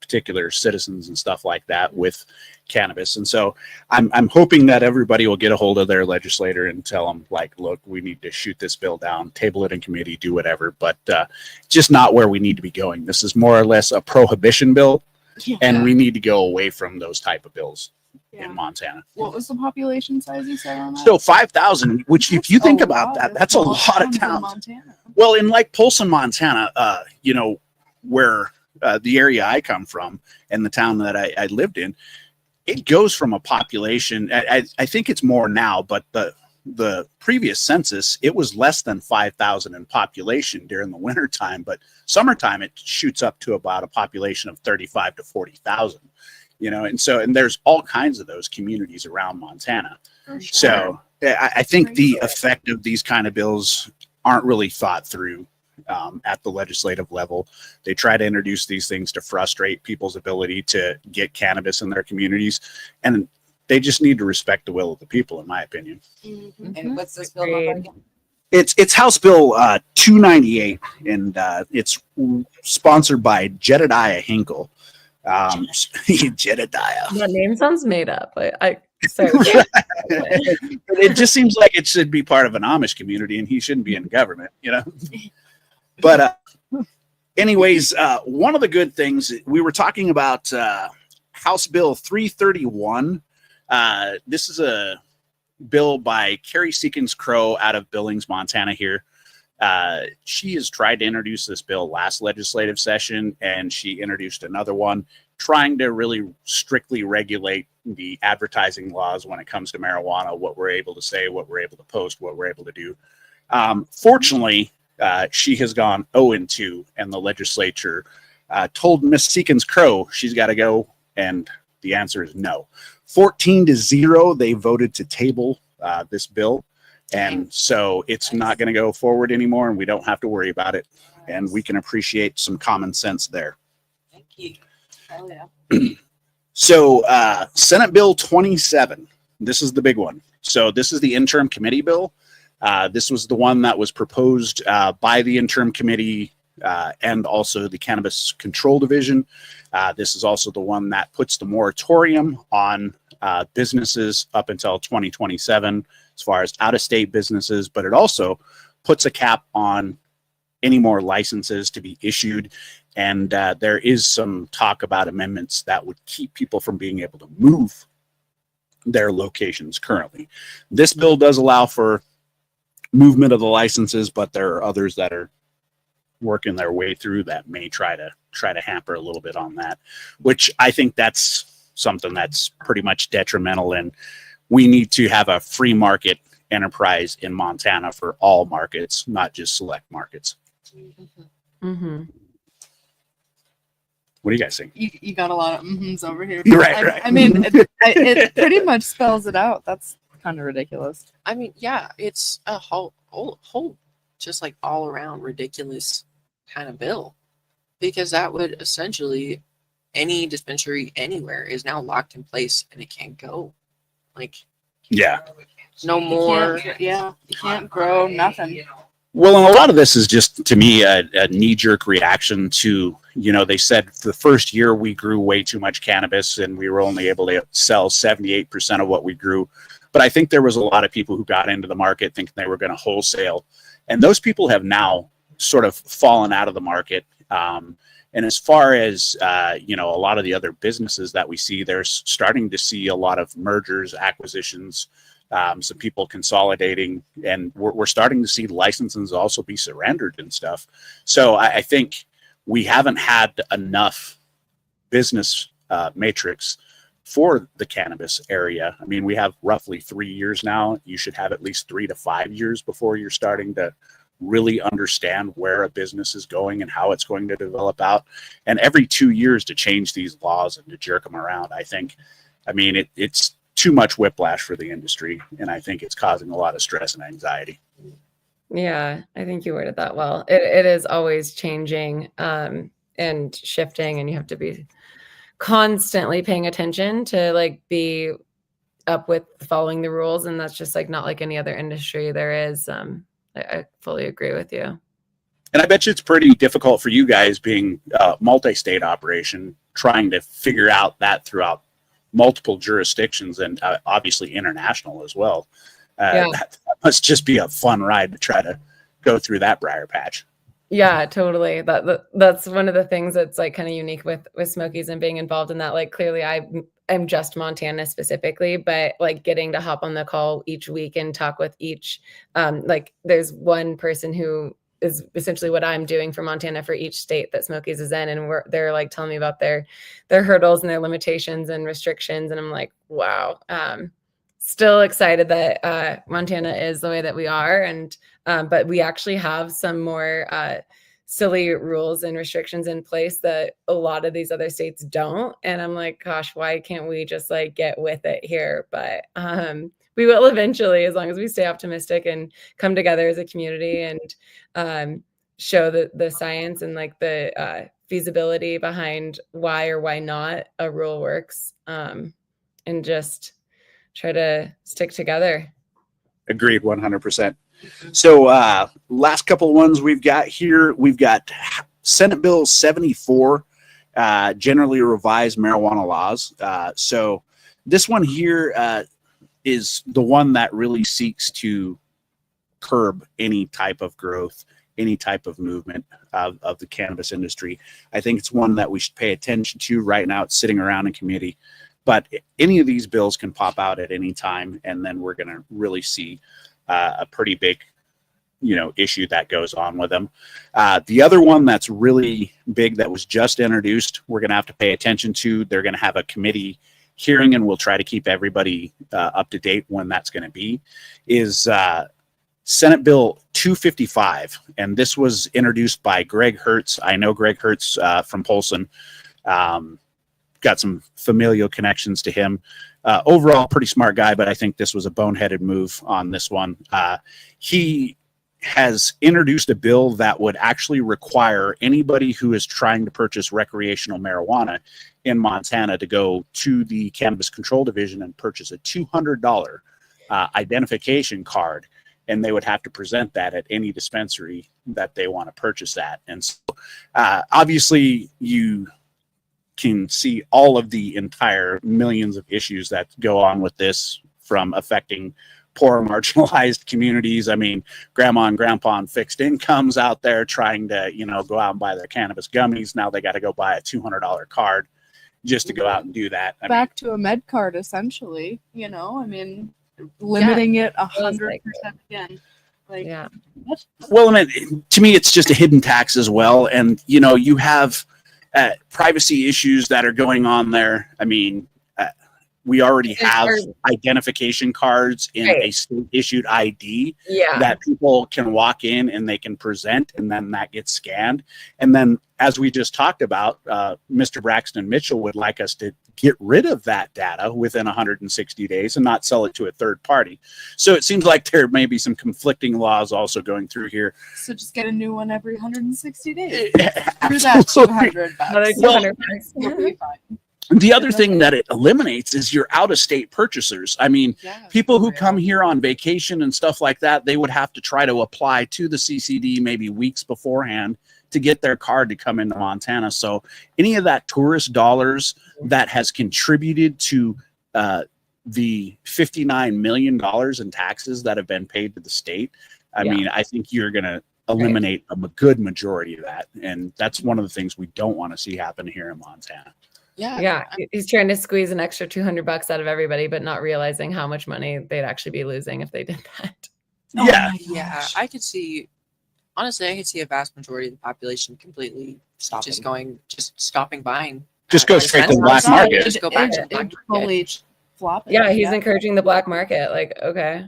particular citizens and stuff like that with cannabis. And so I'm hoping that everybody will get a hold of their legislator and tell them, like, look, we need to shoot this bill down, table it in committee, do whatever, but just not where we need to be going. This is more or less a prohibition bill, and we need to go away from those type of bills in Montana. What was the population size you said on that? So 5,000, which if you think about that, that's a lot of towns. Montana. Well, in like Polson, Montana, where the area I come from and the town that I lived in, it goes from a population. I think it's more now, but the previous census, it was less than 5,000 in population during the winter time, but summertime it shoots up to about a population of 35 to 40,000. And there's all kinds of those communities around Montana. For sure. So I think the effect of these kind of bills aren't really thought through at the legislative level. They try to introduce these things to frustrate people's ability to get cannabis in their communities, and they just need to respect the will of the people, in my opinion. And what's this bill number again? It's House Bill 298, and it's sponsored by Jedediah Hinkle. Jedediah. That name sounds made up. Sorry. It just seems like it should be part of an Amish community, and he shouldn't be in government, But anyways, one of the good things, we were talking about House Bill 331. This is a bill by Carrie Seekins Crow out of Billings, Montana here. She has tried to introduce this bill last legislative session, and she introduced another one trying to really strictly regulate the advertising laws when it comes to marijuana, what we're able to say, what we're able to post, what we're able to do. Fortunately, she has gone 0-2, and the legislature told Miss Seekins Crow she's got to go, and the answer is no. 14-0, they voted to table this bill, and so it's not going to go forward anymore, and we don't have to worry about it, and we can appreciate some common sense there. Thank you. Oh, yeah. So Senate Bill 27, this is the big one. So this is the interim committee bill. This was the one that was proposed by the interim committee and also the Cannabis Control Division. This is also the one that puts the moratorium on businesses up until 2027 as far as out-of-state businesses, but it also puts a cap on any more licenses to be issued. And there is some talk about amendments that would keep people from being able to move their locations currently. This bill does allow for movement of the licenses, but there are others that are working their way through that may try to hamper a little bit on that, which I think that's something that's pretty much detrimental. And we need to have a free market enterprise in Montana for all markets, not just select markets. Mm-hmm. What do you guys think? You got a lot of mm-hms over here. Right. I mean, it pretty much spells it out. That's kind of ridiculous. I mean, yeah, it's a whole just like all around ridiculous kind of bill, because that would essentially any dispensary anywhere is now locked in place and it can't go. Like, Yeah. no more. You can't grow nothing. Well, and a lot of this is just, to me, a knee-jerk reaction to, they said the first year we grew way too much cannabis and we were only able to sell 78% of what we grew. But I think there was a lot of people who got into the market thinking they were going to wholesale. And those people have now sort of fallen out of the market. And as far as, a lot of the other businesses that we see, they're starting to see a lot of mergers, acquisitions, some people consolidating, and we're starting to see licenses also be surrendered and stuff. So I think we haven't had enough business matrix for the cannabis area. I mean, we have roughly 3 years now. You should have at least 3 to 5 years before you're starting to really understand where a business is going and how it's going to develop out. And every 2 years to change these laws and to jerk them around, it's too much whiplash for the industry. And I think it's causing a lot of stress and anxiety. Yeah, I think you worded that well. It is always changing and shifting, and you have to be constantly paying attention to like be up with following the rules. And that's just like not like any other industry there is. I fully agree with you. And I bet you it's pretty difficult for you guys being a multi-state operation, trying to figure out that throughout multiple jurisdictions and obviously international as well. That must just be a fun ride to try to go through that briar patch. Yeah, totally. That's one of the things that's like kind of unique with Smokies and being involved in that. Like clearly I'm just Montana specifically, but like getting to hop on the call each week and talk with each, like there's one person who is essentially what I'm doing for Montana for each state that Smokies is in. And they're like telling me about their hurdles and their limitations and restrictions. And I'm like, wow. Still excited that Montana is the way that we are. And but we actually have some more silly rules and restrictions in place that a lot of these other states don't. And I'm like, gosh, why can't we just like get with it here? But we will eventually, as long as we stay optimistic and come together as a community and show the science and like the feasibility behind why or why not a rule works, and just try to stick together. Agreed, 100%. So last couple of ones we've got here, we've got Senate Bill 74, generally revised marijuana laws. So this one here is the one that really seeks to curb any type of growth, any type of movement of the cannabis industry. I think it's one that we should pay attention to right now. It's sitting around in committee. But any of these bills can pop out at any time, and then we're going to really see a pretty big, issue that goes on with them. The other one that's really big that was just introduced, we're going to have to pay attention to. They're going to have a committee hearing, and we'll try to keep everybody up to date when that's going to be, is Senate Bill 255. And this was introduced by Greg Hertz. I know Greg Hertz from Polson. Got some familial connections to him. Overall, pretty smart guy, but I think this was a boneheaded move on this one. He has introduced a bill that would actually require anybody who is trying to purchase recreational marijuana in Montana to go to the Cannabis Control Division and purchase a $200 identification card, and they would have to present that at any dispensary that they want to purchase that. And so, obviously, you can see all of the entire millions of issues that go on with this, from affecting poor marginalized communities. I mean, grandma and grandpa on fixed incomes out there trying to, go out and buy their cannabis gummies. Now they got to go buy a $200 card just to go out and do that. Back to a med card, essentially, limiting it 100% again. Like, Yeah. Well, to me, it's just a hidden tax as well. And, you have privacy issues that are going on there. I mean, we already have identification cards in a state-issued ID that people can walk in and they can present, and then that gets scanned. And then, as we just talked about, Mr. Braxton Mitchell would like us to get rid of that data within 160 days and not sell it to a third party. So it seems like there may be some conflicting laws also going through here. So just get a new one every 160 days. Absolutely. Through that $200. Another $200. We'll be fine. The other thing that it eliminates is your out-of-state purchasers. I mean, people who come here on vacation and stuff like that, they would have to try to apply to the CCD maybe weeks beforehand to get their card to come into Montana. So any of that tourist dollars that has contributed to the $59 million in taxes that have been paid to the state, I mean, I think you're going to eliminate a good majority of that. And that's one of the things we don't want to see happen here in Montana. Yeah, he's trying to squeeze an extra $200 out of everybody, but not realizing how much money they'd actually be losing if they did that. Yeah. I could see a vast majority of the population completely stopping buying. Just go straight to the black market. Just go back to the black market. Flop it. Yeah, he's encouraging the black market. Like, okay.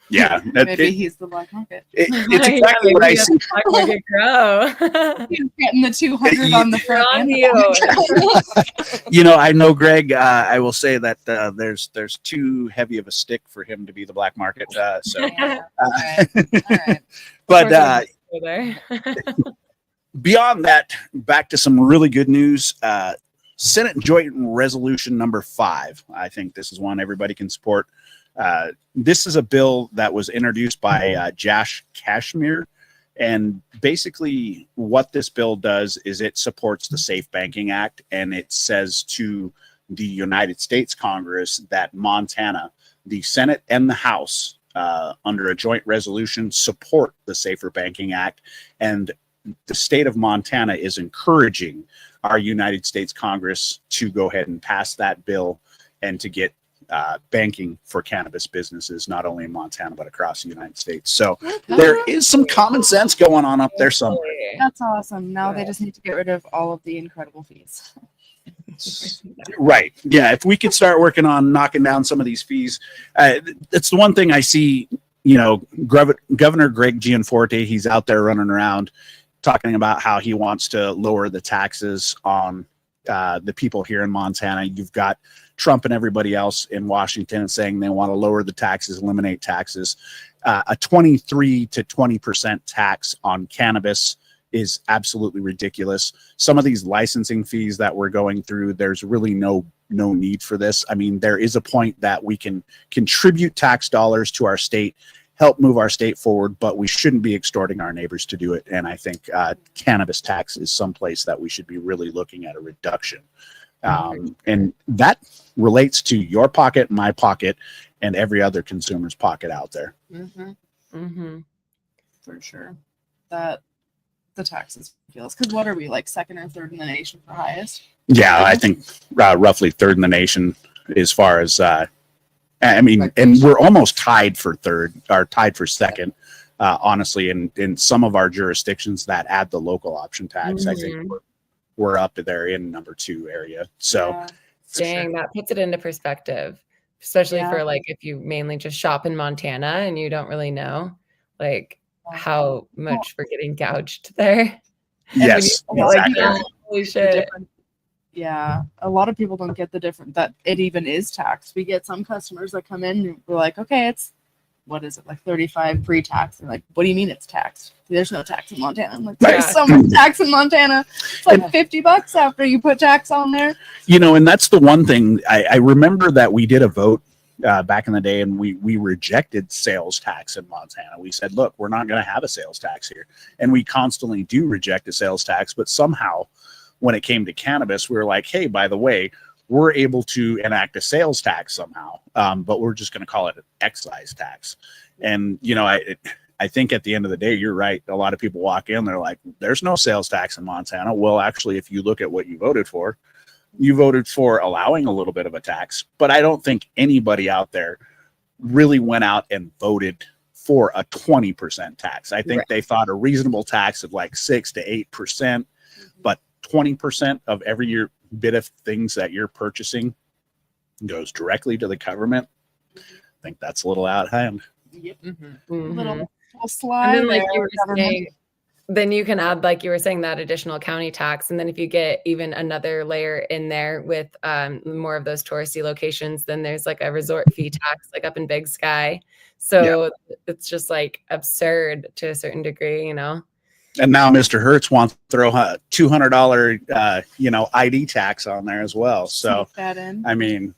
Yeah, Maybe he's the black market. it's exactly what I maybe see. black market grow. He's getting the 200 on the front on end. you. I know Greg. I will say that there's too heavy of a stick for him to be the black market. So, Yeah. All right. but There. beyond that, back to some really good news. Senate Joint Resolution number 5. I think this is one everybody can support. This is a bill that was introduced by Josh Kashmir. And basically what this bill does is it supports the Safe Banking Act, and it says to the United States Congress that Montana, the Senate and the House, under a joint resolution, support the Safer Banking Act. And the state of Montana is encouraging our United States Congress to go ahead and pass that bill and to get banking for cannabis businesses, not only in Montana, but across the United States. So there is some common sense going on up there somewhere. That's awesome. Now they just need to get rid of all of the incredible fees. Right. Yeah. If we could start working on knocking down some of these fees, that's the one thing I see, Governor Greg Gianforte, he's out there running around talking about how he wants to lower the taxes on the people here in Montana. You've got Trump and everybody else in Washington saying they want to lower the taxes, eliminate taxes. A 23 to 20% tax on cannabis is absolutely ridiculous. Some of these licensing fees that we're going through, there's really no need for this. I mean, there is a point that we can contribute tax dollars to our state, help move our state forward, but we shouldn't be extorting our neighbors to do it. And I think cannabis tax is someplace that we should be really looking at a reduction. And that relates to your pocket, my pocket, and every other consumer's pocket out there. For sure. That the taxes feels, because what are we, like second or third in the nation for highest? Yeah, I think roughly third in the nation as far as and we're almost tied for third, or tied for second, honestly, in some of our jurisdictions that add the local option tax. I think we're up there in number 2 area. So dang, that puts it into perspective, especially for like if you mainly just shop in Montana and you don't really know like how much we're getting gouged there. Yes, exactly. Holy shit. Yeah, a lot of people don't get the difference that it even is taxed. We get some customers that come in and we're like, okay, it's what is it, like 35 pre-tax? They're like, what do you mean it's taxed? There's no tax in Montana. I'm like, there's so much tax in Montana. It's like $50 after you put tax on there. And that's the one thing I remember that we did a vote back in the day, and we rejected sales tax in Montana. We said, look, we're not going to have a sales tax here. And we constantly do reject a sales tax, but somehow when it came to cannabis, we were like, hey, by the way, we're able to enact a sales tax somehow, but we're just going to call it an excise tax. And, I think at the end of the day, you're right. A lot of people walk in, they're like, there's no sales tax in Montana. Well, actually, if you look at what you voted for allowing a little bit of a tax. But I don't think anybody out there really went out and voted for a 20% tax. I think they thought a reasonable tax of like 6 to 8%, but 20% of every year bit of things that you're purchasing goes directly to the government. I think that's a little out of hand. Yep. Little slide. And then, like you were saying, then you can add, like you were saying, that additional county tax. And then if you get even another layer in there with more of those touristy locations, then there's like a resort fee tax, like up in Big Sky. So it's just like absurd to a certain degree, And now Mr. Hertz wants to throw a $200, ID tax on there as well. So, that in. I mean,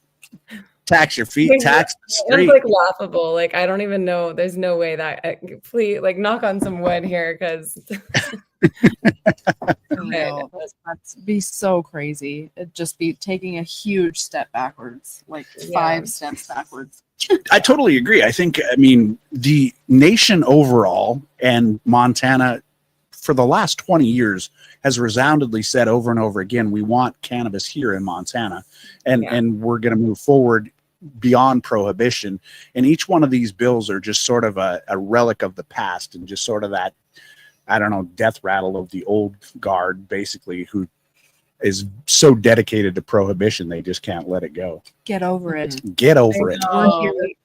tax your feet, tax the street. It's like laughable. Like, I don't even know. There's no way that, please, like, knock on some wood here, because that'd be so crazy. It'd just be taking a huge step backwards, like 5 steps backwards. I totally agree. The nation overall and Montana for the last 20 years has resoundingly said over and over again, we want cannabis here in Montana, and we're going to move forward beyond prohibition. And each one of these bills are just sort of a relic of the past, and just sort of that, I don't know, death rattle of the old guard, basically, who is so dedicated to prohibition they just can't let it go. Get over it. Get over it.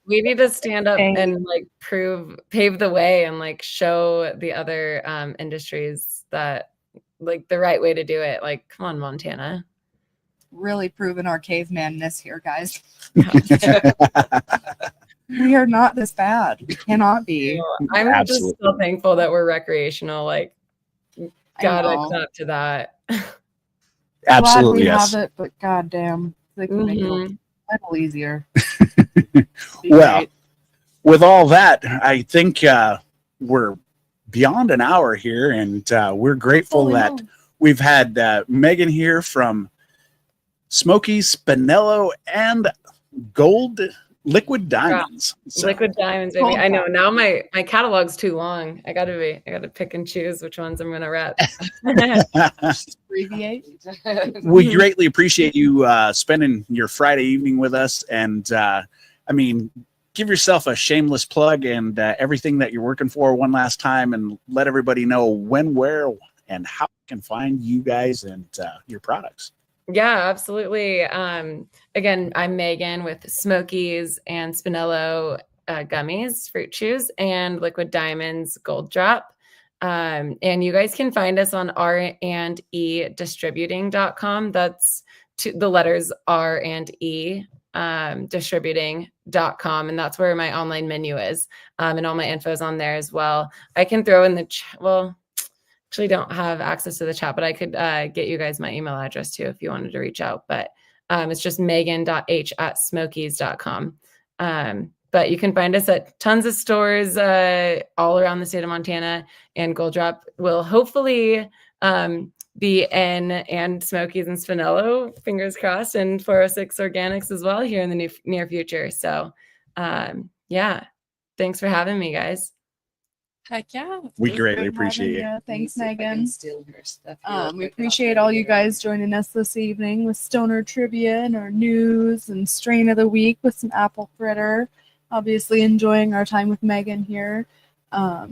We need to stand up Hey. and like pave the way and like show the other industries that like the right way to do it. Like, come on, Montana. Really proving our cavemanness here, guys. We are not this bad. We cannot be. I'm just Absolutely. so thankful that we're recreational. Like, gotta know. clap to that. Absolutely, Glad we yes. have it, but goddamn, they can make it a little easier. Well, Great. with all that, I think we're beyond an hour here, and we're grateful Holy that moly. we've had Megan here from Smokies, Spinello, and Gold Liquid Diamonds. So, Liquid diamonds, baby. Gold I know. diamonds. Now my catalog's too long. I gotta pick and choose which ones I'm gonna rep. Abbreviate. we greatly appreciate you spending your Friday evening with us, and I mean, give yourself a shameless plug and everything that you're working for one last time, and let everybody know when, where, and how they can find you guys and your products. Yeah, absolutely. Again, I'm Megan with Smokies and Spinello Gummies, fruit chews, and Liquid Diamonds Gold Drop. And you guys can find us on R&E distributing.com. That's the letters R&E distributing.com. And that's where my online menu is. And all my info is on there as well. I can throw in the actually don't have access to the chat, but I could get you guys my email address too if you wanted to reach out. But it's just megan.h@smokies.com. But you can find us at tons of stores all around the state of Montana, and Gold Drop will hopefully be in and Smokies and Spinello, fingers crossed, and 406 Organics as well here in the near future. So yeah, thanks for having me, guys. Heck yeah. We It was greatly great appreciate having you. ya. Thanks, Let me see if I can Megan. steal her stuff here real We quick. appreciate all you guys joining us this evening with Stoner Trivia and our news and strain of the week with some apple fritter. Obviously enjoying our time with Megan here. Yeah.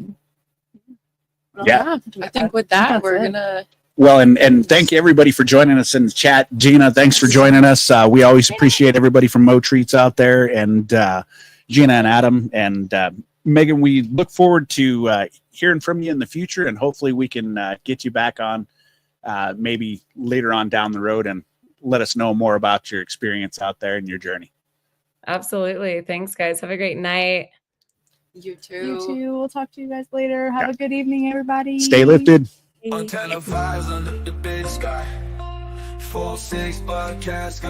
I think with that, That's we're it. gonna. Well, and thank you everybody for joining us in the chat. Gina, thanks for joining us. We always appreciate everybody from Mo Treats out there, and Gina and Adam and Megan. We look forward to hearing from you in the future, and hopefully we can get you back on maybe later on down the road and let us know more about your experience out there and your journey. Absolutely. Thanks, guys. Have a great night. You too. You too. We'll talk to you guys later. Have a good evening, everybody. Stay lifted. Montana vibes under the big sky. 4-6 podcast.